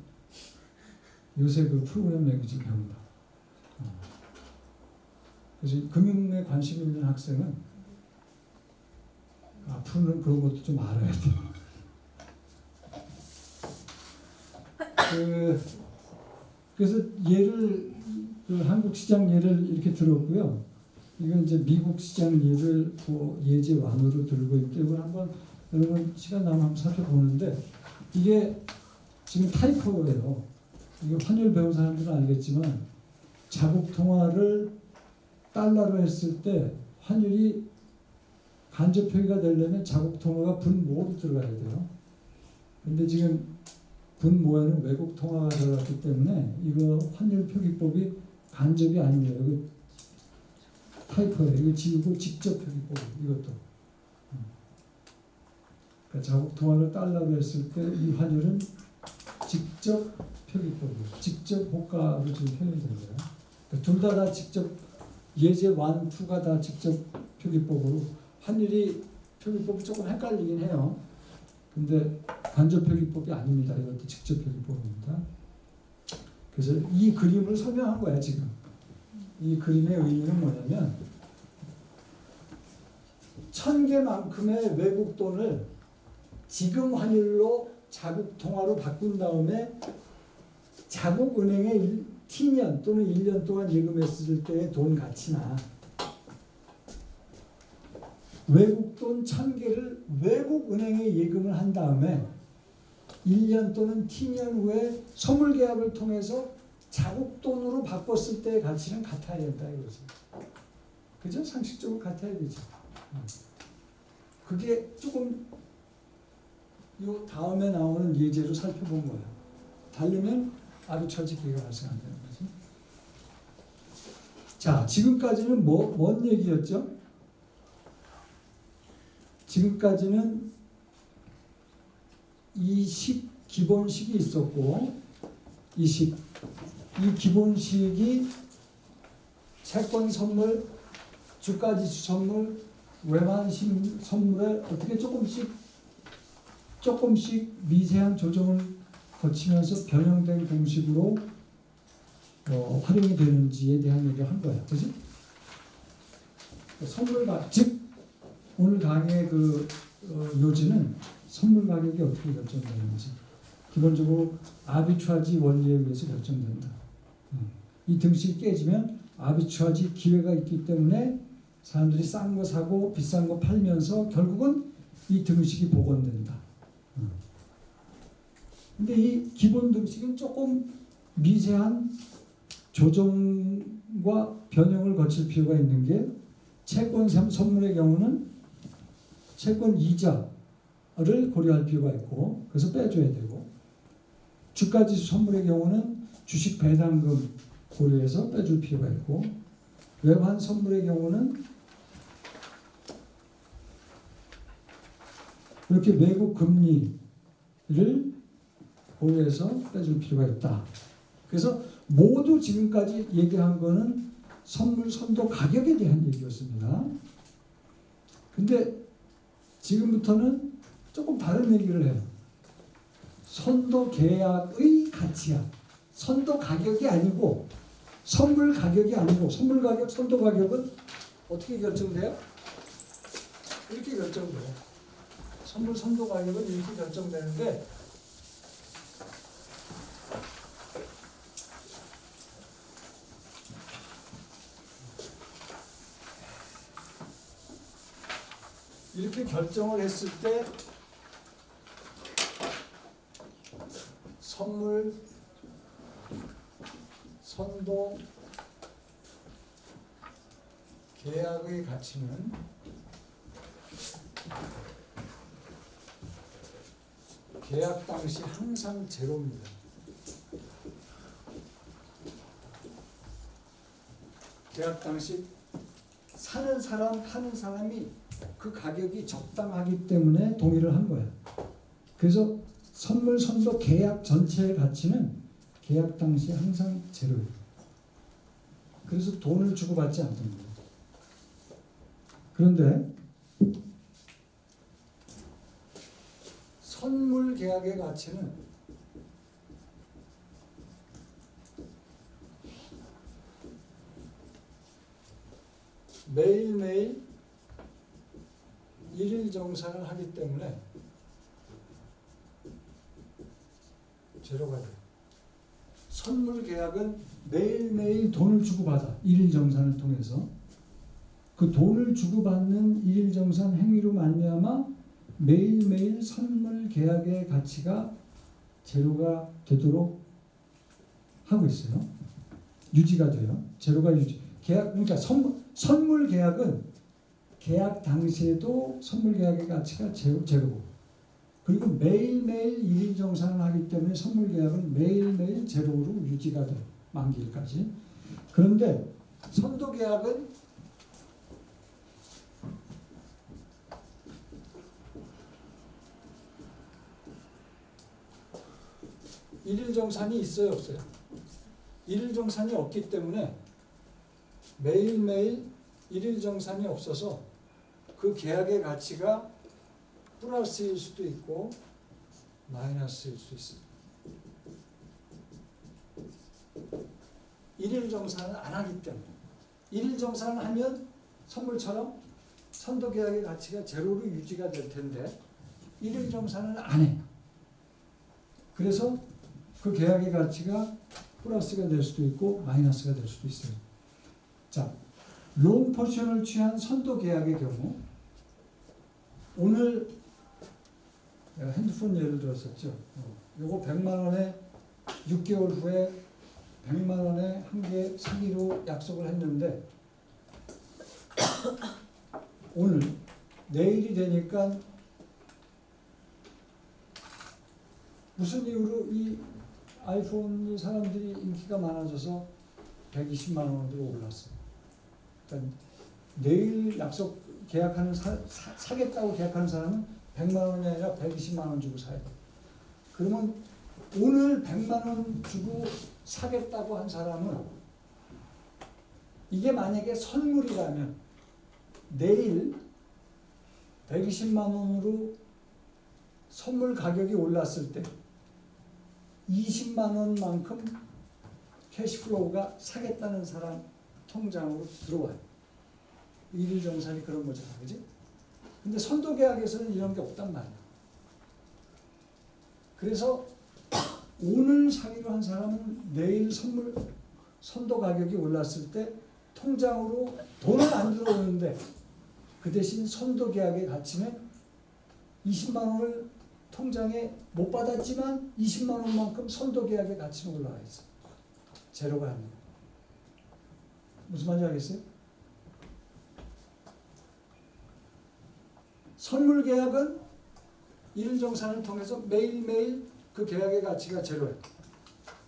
Speaker 1: 요새 그 프로그램 랭귀지 배운다. 그래서 금융에 관심 있는 학생은 앞으로는 그런 것도 좀 알아야 돼요. 그래서 한국 시장 예를 이렇게 들었고요. 이건 이제 미국 시장 예를 예제완으로 들고 있기 때문에 한번 여러분 시간 나면 한번 살펴보는데 이게 지금 타이포예요. 이거 환율 배운 사람들은 알겠지만 자국 통화를 달러로 했을 때 환율이 간접 표기가 되려면 자국 통화가 분모로 들어가야 돼요. 근데 지금 분모에는 외국 통화가 들어갔기 때문에 이거 환율 표기법이 간접이 아니에요. 이거 타이포예요. 이거 지우고 직접 표기법 이것도. 그러니까 자국 통화를 달러로 했을 때 이 환율은 직접 표기법이에요. 직접 호가로 지금 표현이 된 거예요. 그러니까 둘 다 직접 예제 1, 2가 다 직접 표기법으로 환율이 표기법이 조금 헷갈리긴 해요. 근데 간접 표기법이 아닙니다. 이것도 직접 표기법입니다. 그래서 이 그림을 설명한 거야 지금. 이 그림의 의미는 뭐냐면 1000개만큼의 외국 돈을 지금 환율로 자국 통화로 바꾼 다음에 자국 은행에 T년 또는 1년 동안 예금했을 때의 돈 가치나 외국 돈 1000개를 외국 은행에 예금을 한 다음에 1년 또는 T년 후에 선물 계약을 통해서 자국 돈으로 바꿨을 때의 가치는 같아야 된다 이거죠. 그죠? 상식적으로 같아야 되죠. 그게 조금 요 다음에 나오는 예제로 살펴본 거예요. 다르면 아비트라지 기회가 발생한다는 거지. 자, 지금까지는 뭔 얘기였죠? 지금까지는 이 기본식이 있었고 이 기본식이 채권 선물, 주가지수 선물, 외환 선물에 어떻게 조금씩 미세한 조정을 거치면서 변형된 공식으로 활용이 되는지에 대한 얘기를 한 거야. 그지? 즉 오늘 강의의 요지는 선물 가격이 어떻게 결정되는지, 기본적으로 아비추아지 원리에 의해서 결정된다. 이 등식이 깨지면 아비추아지 기회가 있기 때문에 사람들이 싼 거 사고 비싼 거 팔면서 결국은 이 등식이 복원된다. 근데 이 기본 등식은 조금 미세한 조정과 변형을 거칠 필요가 있는 게, 채권 선물의 경우는 채권 이자를 고려할 필요가 있고, 그래서 빼줘야 되고, 주가지수 선물의 경우는 주식 배당금 고려해서 빼줄 필요가 있고, 외환 선물의 경우는 이렇게 외국 금리를 고려해서 빼줄 필요가 있다. 그래서 모두 지금까지 얘기한 거는 선물 선도 가격에 대한 얘기였습니다. 근데 지금부터는 조금 다른 얘기를 해요. 선도 계약의 가치야. 선도 가격이 아니고, 선물 가격이 아니고, 선물 가격, 선도 가격은 어떻게 결정돼요? 이렇게 결정돼요. 선물 선도 가격은 이렇게 결정되는데, 이렇게 결정을 했을 때 선물 선도 계약의 가치는 계약 당시 항상 제로입니다. 계약 당시 사는 사람, 파는 사람이 그 가격이 적당하기 때문에 동의를 한 거야. 그래서 선물 선도 계약 전체의 가치는 계약 당시 항상 제로예요. 그래서 돈을 주고받지 않던 거예요. 그런데 선물 계약의 가치는 매일매일 일일 정산을 하기 때문에 제로가 돼요. 선물 계약은 매일매일 돈을 주고받아. 일일 정산을 통해서. 그 돈을 주고받는 일일 정산 행위로 말미암아 매일매일 선물 계약의 가치가 제로가 되도록 하고 있어요. 유지가 돼요. 제로가 유지. 계약, 그러니까 선물 계약은 계약 당시에도 선물 계약의 가치가 제로고, 그리고 매일매일 일일 정산을 하기 때문에 선물 계약은 매일매일 제로로 유지가 돼요. 만기일까지. 그런데 선도 계약은 일일 정산이 있어요, 없어요? 일일 정산이 없기 때문에 매일매일 일일 정산이 없어서 그 계약의 가치가 플러스일 수도 있고 마이너스일 수 있어요. 일일 정산을 안 하기 때문에. 일일 정산을 하면 선물처럼 선도 계약의 가치가 제로로 유지가 될 텐데 일일 정산을 안 해요. 그래서 그 계약의 가치가 플러스가 될 수도 있고 마이너스가 될 수도 있어요. 자, 롱 포지션을 취한 선도 계약의 경우, 오늘 내가 핸드폰 예를 들었었죠. 요거 100만 원에 6개월 후에 100만 원에 한 개 사기로 약속을 했는데 오늘 내일이 되니까 무슨 이유로 이 아이폰이 사람들이 인기가 많아져서 120만 원으로 올랐어요. 그러니까 내일 약속 계약하는 사겠다고 계약하는 사람은 100만 원이 아니라 120만 원 주고 사야 돼. 그러면 오늘 100만 원 주고 사겠다고 한 사람은 이게 만약에 선물이라면 내일 120만 원으로 선물 가격이 올랐을 때 20만 원만큼 캐시플로우가 사겠다는 사람 통장으로 들어와요. 일일 정산이 그런 거잖아, 그지? 근데 선도 계약에서는 이런 게 없단 말이야. 그래서 오늘 사기로 한 사람은 내일 선도 가격이 올랐을 때 통장으로 돈은 안 들어오는데 그 대신 선도 계약의 가치는 20만 원을 통장에 못 받았지만 20만 원만큼 선도 계약의 가치는 올라가 있어. 제로가 아니에요. 무슨 말인지 알겠어요? 선물 계약은 일일정산을 통해서 매일매일 그 계약의 가치가 제로예요.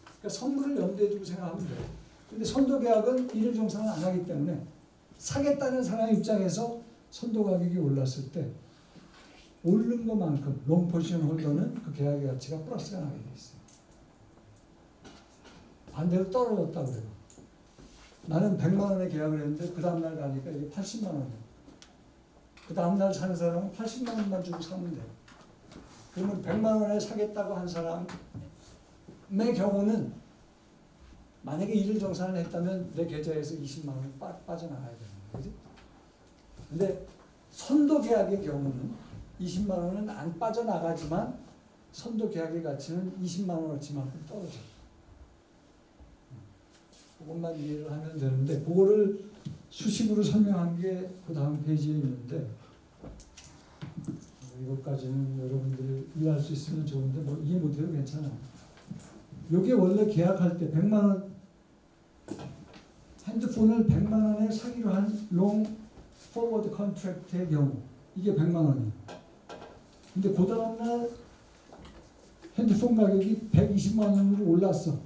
Speaker 1: 그러니까 선물을 염두에 두고 생각하면 돼요. 근데 선도 계약은 일일정산을 안 하기 때문에 사겠다는 사람 입장에서 선도 가격이 올랐을 때 오른 것만큼 롱 포지션 홀더는 그 계약의 가치가 플러스가 나게 돼 있어요. 반대로 떨어졌다 그래요. 나는 100만 원에 계약을 했는데 그 다음날 가니까 이게 80만 원이에요. 그 다음날 사는 사람은 80만 원만 주고 사면 돼요. 그러면 100만 원에 사겠다고 한 사람의 경우는 만약에 일일 정산을 했다면 내 계좌에서 20만 원이 빠져나가야 되는 거지. 근데 선도 계약의 경우는 20만 원은 안 빠져나가지만 선도 계약의 가치는 20만 원어치만큼 떨어져요. 그것만 이해를 하면 되는데 그거를 수식으로 설명한 게 그 다음 페이지에 있는데 이것까지는 여러분들이 이해할 수 있으면 좋은데 뭐 이해 못해도 괜찮아요. 이게 원래 계약할 때 100만 원 핸드폰을 100만 원에 사기로 한 롱 포워드 컨트랙트의 경우 이게 100만 원이에요. 근데 그 다음날 핸드폰 가격이 120만 원으로 올랐어.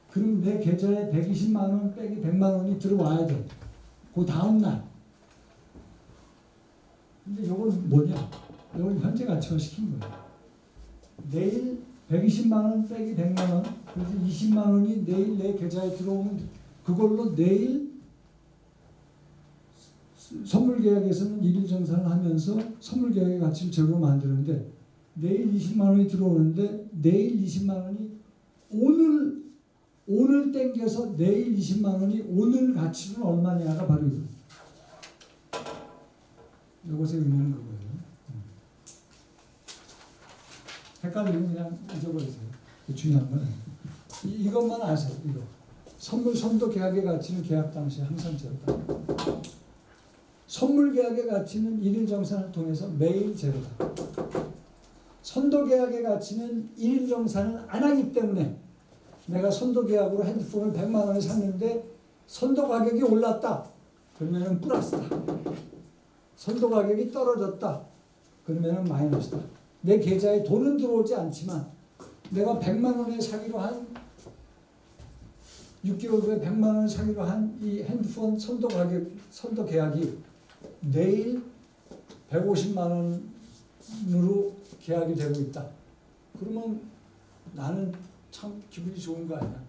Speaker 1: 그럼 내 계좌에 120만 원 빼기 100만 원이 들어와야 돼. 그 다음날. 근데 이건 뭐냐? 이건 현재 가치화 시킨 거예요. 내일 120만 원 빼기 100만 원, 그래서 20만 원이 내일 내 계좌에 들어오면 그걸로 내일 선물 계약에서는 일일 정산을 하면서 선물 계약의 가치를 제로 만드는데 내일 20만 원이 들어오는데 내일 20만 원이 오늘 땡겨서 내일 20만 원이 오늘 가치는 얼마냐가 바로 이거. 이것에 의미는 그거예요. 헷갈리면 그냥 잊어버리세요. 중요한 건 이것만 아세요. 이거 선물 선도 계약의 가치는 계약 당시 항상 제로다. 선물 계약의 가치는 일일 정산을 통해서 매일 제로다. 선도 계약의 가치는 일일 정산을 안 하기 때문에 내가 선도 계약으로 핸드폰을 100만 원에 샀는데 선도 가격이 올랐다. 그러면 플러스다. 선도 가격이 떨어졌다. 그러면 마이너스다. 내 계좌에 돈은 들어오지 않지만 내가 100만 원에 사기로 한 6개월 후에 100만 원에 사기로 한 이 핸드폰 선도 계약이 내일 150만 원으로 계약이 되고 있다. 그러면 나는 참 기분이 좋은 거 아니야.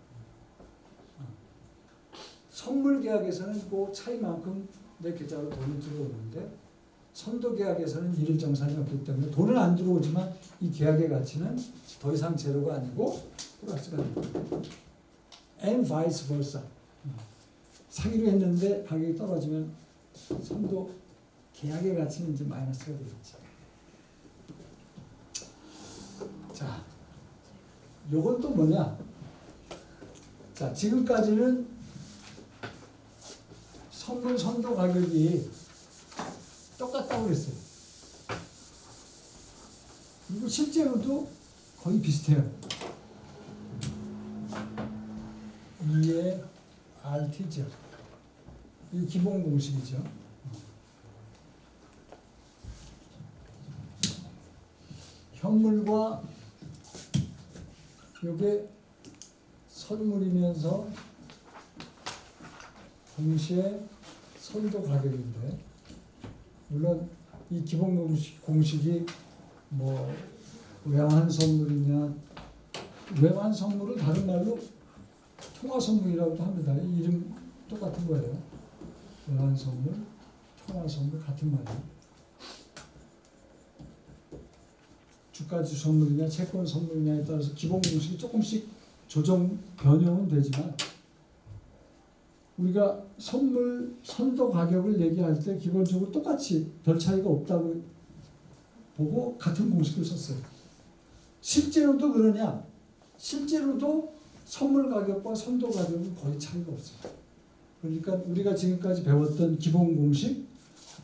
Speaker 1: 선물 계약에서는 그 차이만큼 내 계좌로 돈이 들어오는데 선도 계약에서는 일일 정산이 없기 때문에 돈은 안 들어오지만 이 계약의 가치는 더 이상 제로가 아니고 플러스가 됩니다. And vice versa. 사기로 했는데 가격이 떨어지면 선도 계약의 가치는 이제 마이너스가 되겠지. 자, 요건 또 뭐냐? 자, 지금까지는 선물 선도 가격이 똑같다고 그랬어요. 그리고 실제로도 거의 비슷해요. 2의 RT죠. 이 기본 공식이죠. 현물과 이게 선물이면서 동시에 선도 가격인데 물론 이 기본 공식이 뭐 외환 선물이냐 외환 선물을 다른 말로 통화 선물이라고도 합니다. 이름 똑같은 거예요. 외환 선물, 통화 선물 같은 말이에요. 주가지 선물이냐 채권 선물이냐에 따라서 기본 공식이 조금씩 조정 변형은 되지만 우리가 선물 선도 가격을 얘기할 때 기본적으로 똑같이 별 차이가 없다고 보고 같은 공식을 썼어요. 실제로도 그러냐? 실제로도 선물 가격과 선도 가격은 거의 차이가 없어요. 그러니까 우리가 지금까지 배웠던 기본 공식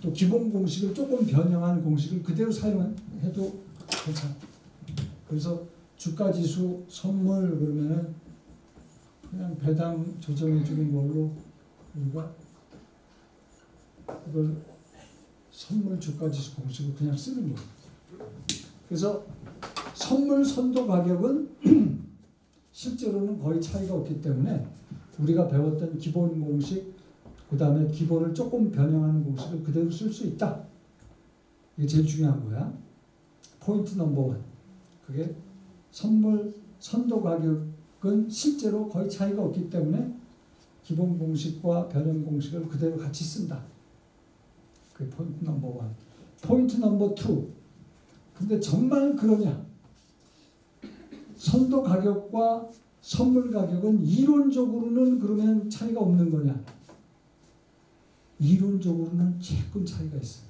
Speaker 1: 또 기본 공식을 조금 변형한 공식을 그대로 사용해도 괜찮아요. 그래서 주가지수 선물 그러면은 그냥 배당 조정해 주는 걸로 우리가 이걸 선물 주가지수 공식을 그냥 쓰는 거예요. 그래서 선물 선도 가격은 실제로는 거의 차이가 없기 때문에 우리가 배웠던 기본 공식 그 다음에 기본을 조금 변형하는 공식을 그대로 쓸 수 있다. 이게 제일 중요한 거야. 포인트 넘버 원. 그게 선물 선도 가격은 실제로 거의 차이가 없기 때문에 기본 공식과 변형 공식을 그대로 같이 쓴다. 그게 포인트 넘버 원. 포인트 넘버 투. 근데 정말 그러냐? 선도 가격과 선물 가격은 이론적으로는 그러면 차이가 없는 거냐? 이론적으로는 조금 차이가 있어요.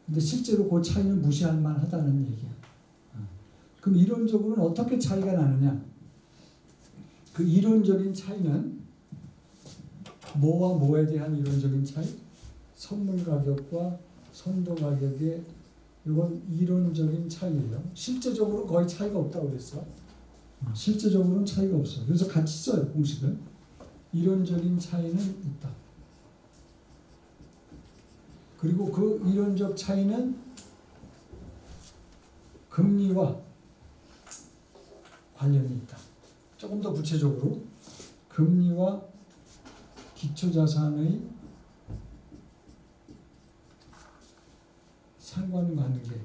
Speaker 1: 근데 실제로 그 차이는 무시할 만하다는 얘기야. 그럼 이론적으로는 어떻게 차이가 나느냐? 그 이론적인 차이는 뭐와 뭐에 대한 이론적인 차이? 선물 가격과 선도 가격의 이건 이론적인 차이예요. 실제적으로 거의 차이가 없다고 그랬어. 실제적으로는 차이가 없어. 그래서 같이 써요 공식을. 이론적인 차이는 있다. 그리고 그 이론적 차이는 금리와 관련이 있다. 조금 더 구체적으로 금리와 기초자산의 상관관계가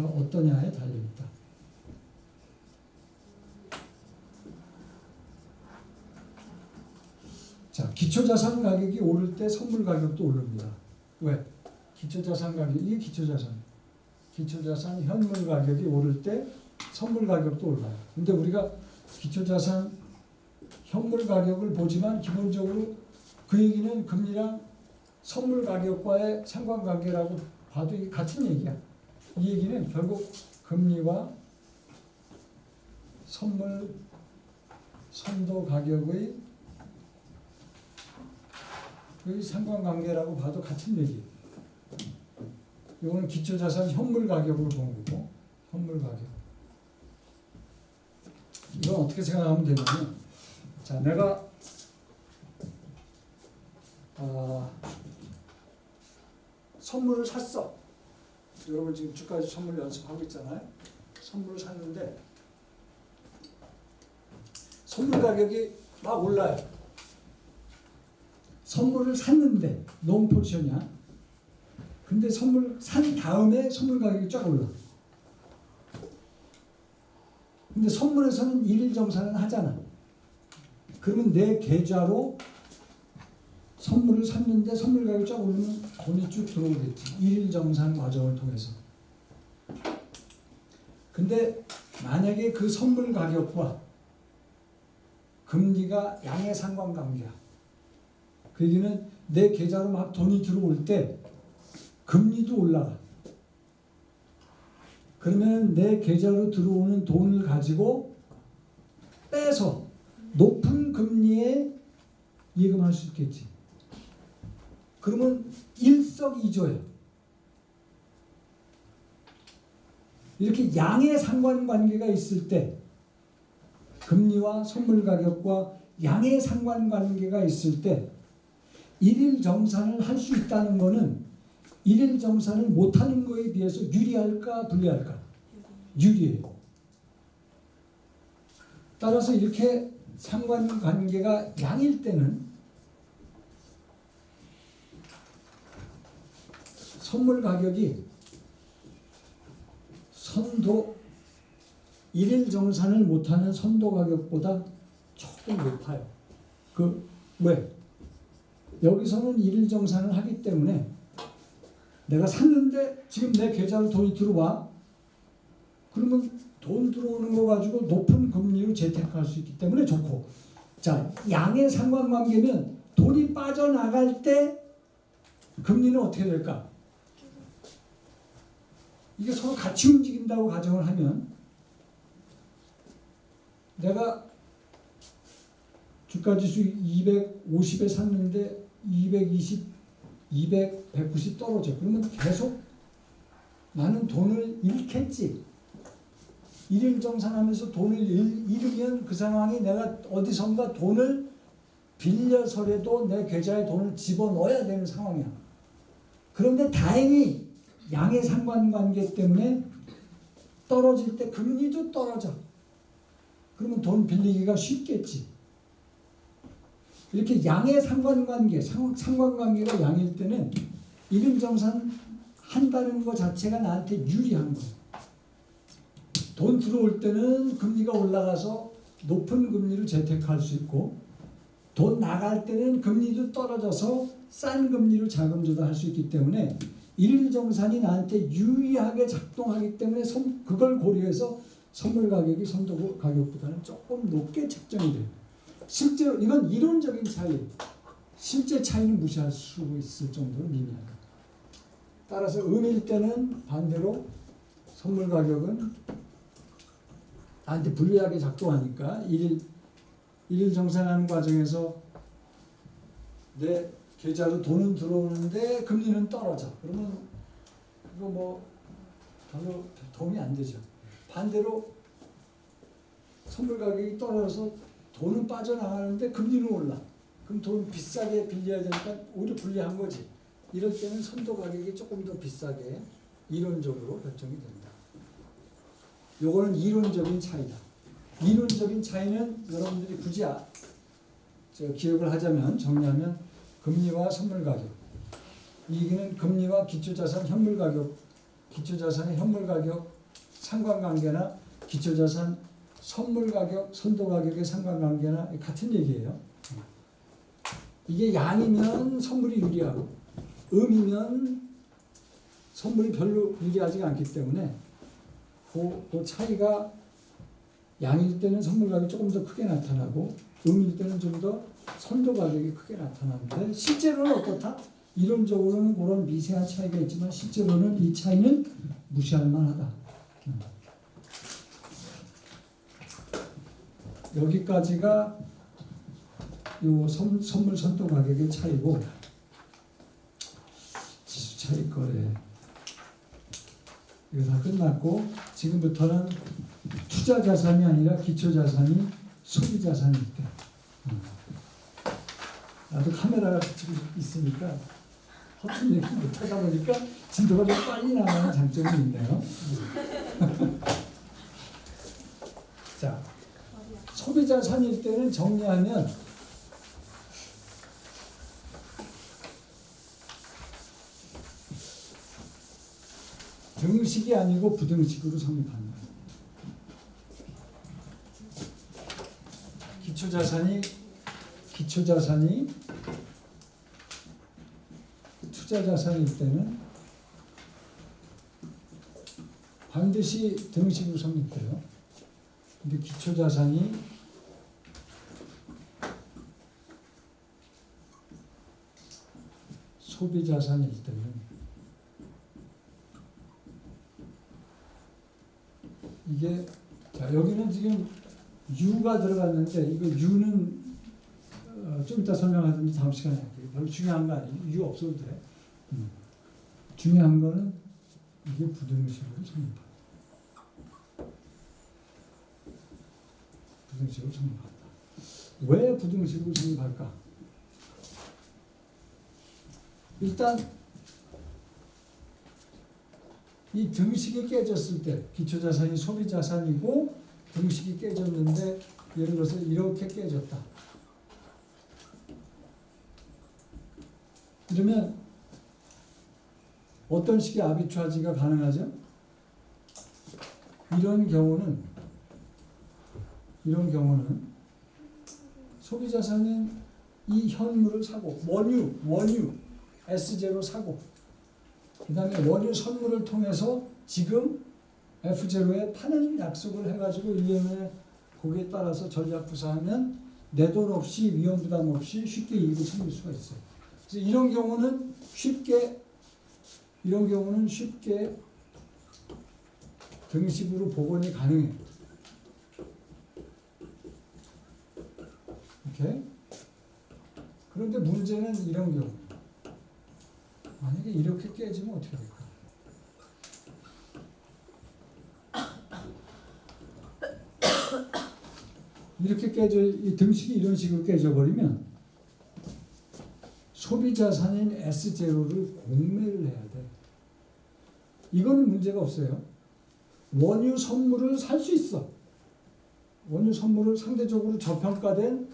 Speaker 1: 어떠냐에 달려있다. 자, 기초자산 가격이 오를 때 선물 가격도 오릅니다. 왜? 기초자산 가격이 이게 기초자산 현물 가격이 오를 때 선물 가격도 올라요. 근데 우리가 기초자산 현물 가격을 보지만 기본적으로 그 얘기는 금리랑 선물 가격과의 상관관계라고 봐도 이게 같은 얘기야. 이 얘기는 결국 금리와 선물 선도 가격의 그 상관관계라고 봐도 같은 얘기예요. 이거는 기초자산 현물 가격을 본 거고 현물 가격. 이건 어떻게 생각하면 되냐면 자, 내가 선물을 샀어. 여러분 지금 주까지 선물 연습하고 있잖아요. 선물을 샀는데 선물 가격이 막 올라요. 선물을 샀는데 롱 포지션이야. 근데 선물 산 다음에 선물 가격이 쫙 올라. 근데 선물에서는 일일 정산은 하잖아. 그러면 내 계좌로 선물을 샀는데 선물 가격이 쫙 오르면 돈이 쭉 들어오겠지. 일일 정산 과정을 통해서. 근데 만약에 그 선물 가격과 금리가 양의 상관관계야. 그 얘기는 내 계좌로 막 돈이 들어올 때 금리도 올라가. 그러면 내 계좌로 들어오는 돈을 가지고 빼서 높은 금리에 예금할 수 있겠지. 그러면 일석이조예요. 이렇게 양의 상관관계가 있을 때 금리와 선물 가격과 양의 상관관계가 있을 때 일일 정산을 할 수 있다는 것은 일일 정산을 못하는 거에 비해서 유리할까 불리할까? 유리해요. 따라서 이렇게 상관관계가 양일 때는 선물 가격이 선도 일일 정산을 못하는 선도 가격보다 조금 높아요. 왜? 여기서는 일일 정산을 하기 때문에 내가 샀는데 지금 내 계좌로 돈이 들어와. 그러면 돈 들어오는 거 가지고 높은 금리로 재테크할 수 있기 때문에 좋고. 자, 양의 상관관계면 돈이 빠져나갈 때 금리는 어떻게 될까? 이게 서로 같이 움직인다고 가정을 하면 내가 주가지수 250에 샀는데 220, 200, 190 떨어져. 그러면 계속 나는 돈을 잃겠지. 일일 정산하면서 돈을 잃으면 그 상황이 내가 어디선가 돈을 빌려서라도 내 계좌에 돈을 집어넣어야 되는 상황이야. 그런데 다행히 양의 상관관계 때문에 떨어질 때 금리도 떨어져. 그러면 돈 빌리기가 쉽겠지. 이렇게 양의 상관관계가 양일 때는 일일 정산 한다는 것 자체가 나한테 유리한 거예요. 돈 들어올 때는 금리가 올라가서 높은 금리로 재테크할 수 있고, 돈 나갈 때는 금리도 떨어져서 싼 금리로 자금 조달할 수 있기 때문에 일일 정산이 나한테 유리하게 작동하기 때문에 그걸 고려해서 선물 가격이 선도 가격보다는 조금 높게 책정이 돼요. 실제로 이건 이론적인 차이, 실제 차이는 무시할 수 있을 정도로 미미합니다. 따라서 음일 때는 반대로 선물 가격은 나한테 불리하게 작동하니까 일일 정산하는 과정에서 내 계좌로 돈은 들어오는데 금리는 떨어져. 그러면 이거 뭐 별로 도움이 안 되죠. 반대로 선물 가격이 떨어져서 돈은 빠져나가는데 금리는 올라. 그럼 돈 비싸게 빌려야 되니까 오히려 불리한 거지. 이럴 때는 선도 가격이 조금 더 비싸게 이론적으로 결정이 된다. 요거는 이론적인 차이다. 이론적인 차이는 여러분들이 굳이 기억을 하자면, 정리하면 금리와 선물 가격, 이기는 금리와 기초자산 현물 가격, 기초자산의 현물 가격 상관관계나 기초자산 선물 가격, 선도 가격의 상관관계나 같은 얘기예요. 이게 양이면 선물이 유리하고 음이면 선물이 별로 유리하지 않기 때문에 그 차이가 양일 때는 선물 가격이 조금 더 크게 나타나고 음일 때는 좀 더 선도 가격이 크게 나타나는데, 실제로는 어떻다? 이론적으로는 그런 미세한 차이가 있지만 실제로는 이 차이는 무시할 만하다. 여기까지가 요 선물 선도 가격의 차이고, 지수 차익 거래 이거 다 끝났고, 지금부터는 투자 자산이 아니라 기초 자산이 소비 자산일 때. 나도 카메라가 지금 있으니까 허튼 얘기 못하다 보니까 진도가 좀 빨리 나가는 장점이 있네요. 자, 소비 자산일 때는 정리하면 등식이 아니고 부등식으로 성립한다. 기초자산이 투자자산일 때는 반드시 등식으로 성립돼요. 근데 기초자산이 소비자산일 때는 이게, 자, 여기는 지금 U가 들어갔는데 이거 U는 좀 이따 설명하든지 다음 시간에 할게요. 별로 중요한 거 아니에요. U 없어도 돼. 중요한 거는 이게 부등식으로 성립한다. 부등식으로 성립한다. 왜 부등식으로 성립할까? 일단 이 등식이 깨졌을 때, 기초자산이 소비자산이고 등식이 깨졌는데 예를 들어서 이렇게 깨졌다. 이러면 어떤 식의 아비트라지가 가능하죠? 이런 경우는 소비자산은 이 현물을 사고 원유 S0 사고 그 다음에 원유 선물을 통해서 지금 F0에 파는 약속을 해가지고 1년에 거기에 따라서 전략 구사하면 내 돈 없이 위험 부담 없이 쉽게 이익을 챙길 수가 있어요. 그래서 이런 경우는 쉽게 등식으로 복원이 가능해요. 오케이? 그런데 문제는 이런 경우. 만약에 이렇게 깨지면 어떻게 될까? 이렇게 깨져, 이 등식이 이런 식으로 깨져버리면 소비자산인 S0를 공매를 해야 돼. 이거는 문제가 없어요. 원유 선물을 살 수 있어. 원유 선물을 상대적으로 저평가된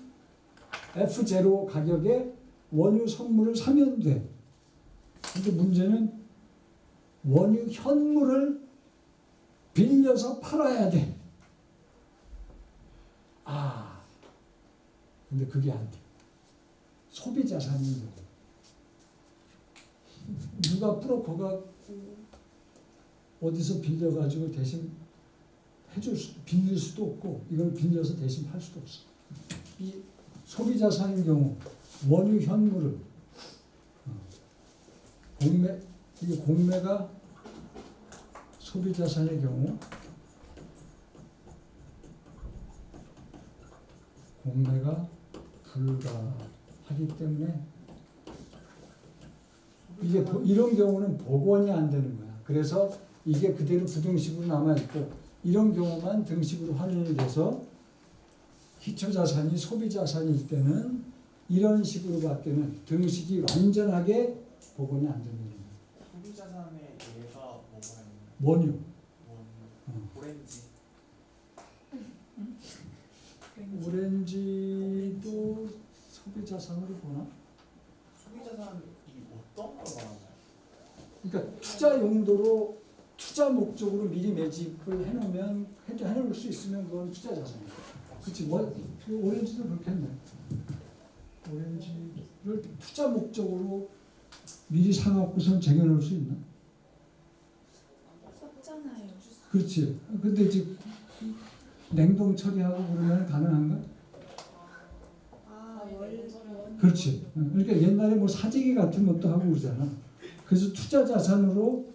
Speaker 1: F0 가격에 원유 선물을 사면 돼. 근데 문제는 원유 현물을 빌려서 팔아야 돼. 근데 그게 안 돼. 소비자산인 거고. 누가 브로커가 어디서 빌려가지고 대신 빌릴 수도 없고 이걸 빌려서 대신 팔 수도 없어. 이 소비자산인 경우 원유 현물을 공매가 소비자산의 경우 공매가 불가하기 때문에 이게 이런 경우는 복원이 안 되는 거야. 그래서 이게 그대로 부등식으로 남아 있고 이런 경우만 등식으로 환원이 돼서 기초자산이 소비자산일 때는 이런 식으로밖에는 등식이 완전하게 복원이 안 되는 거야.
Speaker 2: 소비자산의 예가 뭐가 있나요?
Speaker 1: 원유.
Speaker 2: 오렌지.
Speaker 1: 오렌지도 소비자산으로 보나?
Speaker 2: 소비자산이 어떤 걸 말하나요?
Speaker 1: 그러니까 투자 용도로 투자 목적으로 미리 매집을 해놓을 수 있으면 그건 투자 자산이에요. 그렇지? 오렌지도 그렇겠네. 오렌지를 투자 목적으로 미리 사갖고선 쟁여놓을 수 있나?
Speaker 3: 썩잖아요.
Speaker 1: 그렇지. 근데 이제 냉동 처리하고 그러면 가능한가? 그렇지. 그러니까 옛날에 뭐 사재기 같은 것도 하고 그러잖아. 그래서 투자 자산으로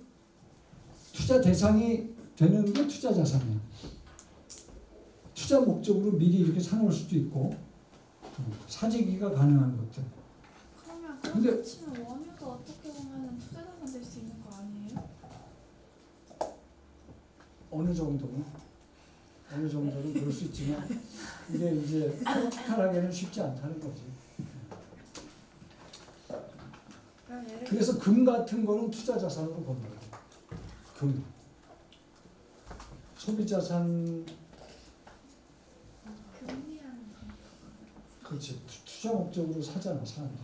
Speaker 1: 투자 대상이 되는 게 투자 자산이야. 투자 목적으로 미리 이렇게 사놓을 수도 있고 사재기가 가능한 것들.
Speaker 3: 그러면
Speaker 1: 근데-
Speaker 3: 그렇게 치면 원유도 어떻게 보면 투자 자산 될 수 있는 거 아니에요?
Speaker 1: 어느 정도는 그럴 수 있지만 이게 이제 프랙티컬하게는 쉽지 않다는 거지.
Speaker 3: 그럼 예를
Speaker 1: 그래서 금 같은 거는 투자 자산으로 본다. 금. 소비자산
Speaker 3: 금리하는
Speaker 1: 그렇지. 투자 목적으로 사잖아, 사람들이.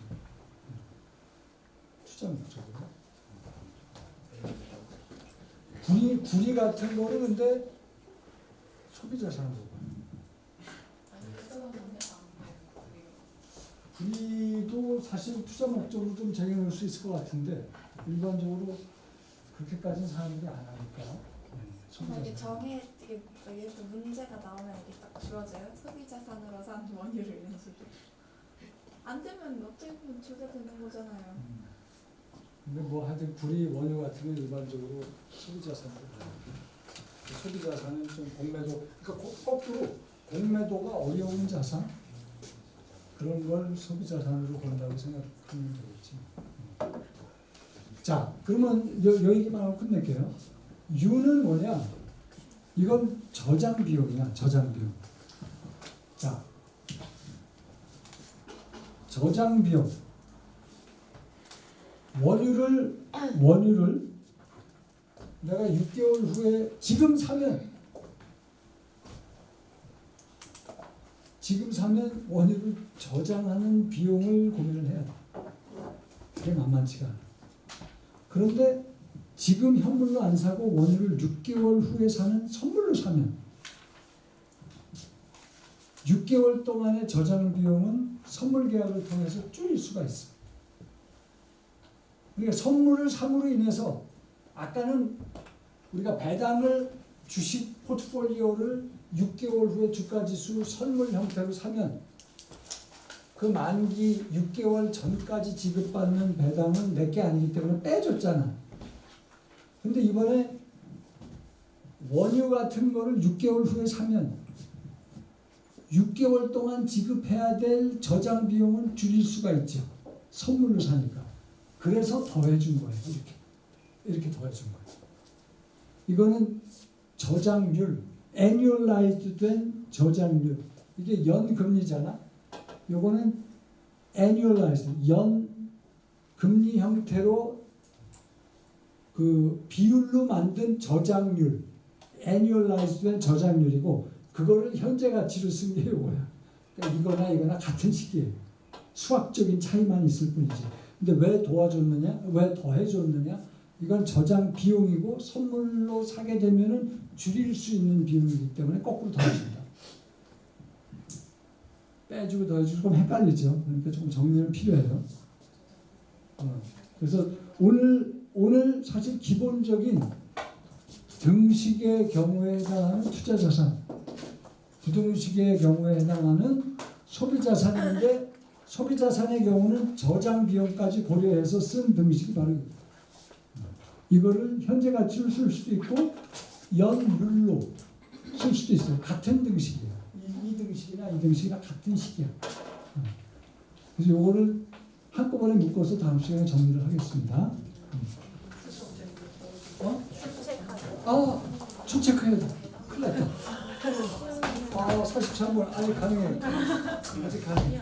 Speaker 1: 투자 목적으로. 구리 같은 거는 근데 소비자산으로 봐요. 구리도 사실 투자 목적으로 좀 쟁여놓을 수 있을 것 같은데 일반적으로 그렇게까지는 사람들이 안 하니까.
Speaker 3: 이게 이게 예를 들어 문제가 나오면 이게 딱 주어져요. 소비자산으로 산 원유를 이런 식으로. 안 되면 어떻게 보면 주게 되는 거잖아요.
Speaker 1: 근데 뭐 하여튼 구리 원유 같은 건 일반적으로 소비자산으로 봐요. 소비자산은 좀 공매도, 그러니까 거꾸로 공매도가 어려운 자산 그런 걸 소비자산으로 본다고 생각하면 되겠지. 자, 그러면 여기만 하고 끝낼게요. U는 뭐냐? 이건 저장 비용이야, 저장 비용. 자, 저장 비용. 원유를 내가 6개월 후에 지금 사면 원유를 저장하는 비용을 고민을 해야 돼. 그게 만만치가 않아. 그런데 지금 현물로 안 사고 원유를 6개월 후에 사는 선물로 사면 6개월 동안의 저장 비용은 선물 계약을 통해서 줄일 수가 있어. 그러니까 선물을 삼으로 인해서 아까는 우리가 배당을 주식 포트폴리오를 6개월 후에 주가지수 선물 형태로 사면 그 만기 6개월 전까지 지급받는 배당은 내게 아니기 때문에 빼줬잖아. 근데 이번에 원유 같은 거를 6개월 후에 사면 6개월 동안 지급해야 될 저장 비용은 줄일 수가 있죠. 선물로 사니까. 그래서 더해준 거예요. 이렇게 더해준 거예요. 이거는 저장률, annualized 된 저장률. 이게 연금리잖아. 요거는 annualized, 연 금리 형태로 그 비율로 만든 저장률, annualized 된 저장률이고, 그거를 현재 가치로 쓴 게 요거야. 그러니까 이거나 같은 식이에요. 수학적인 차이만 있을 뿐이지. 근데 왜 도와줬느냐? 왜 더해줬느냐? 이건 저장 비용이고 선물로 사게 되면은 줄일 수 있는 비용이기 때문에 거꾸로 더해준다. 빼주고 더해주고 좀 헷갈리죠. 그러니까 조금 정리는 필요해요. 그래서 오늘 사실 기본적인 등식의 경우에 해당하는 투자자산, 부등식의 경우에 해당하는 소비자산인데, 소비자산의 경우는 저장 비용까지 고려해서 쓴 등식이 바로 이거를 현재 가치로 쓸 수도 있고 연율로 쓸 수도 있어요. 같은 등식이에요. 이 등식이나 이 등식이랑 같은 식이야. 그래서 요거를 한꺼번에 묶어서 다음 시간에 정리를 하겠습니다. 출첵해야 돼. 큰일 났다. 43분 아직 가능해. 아직 가능해.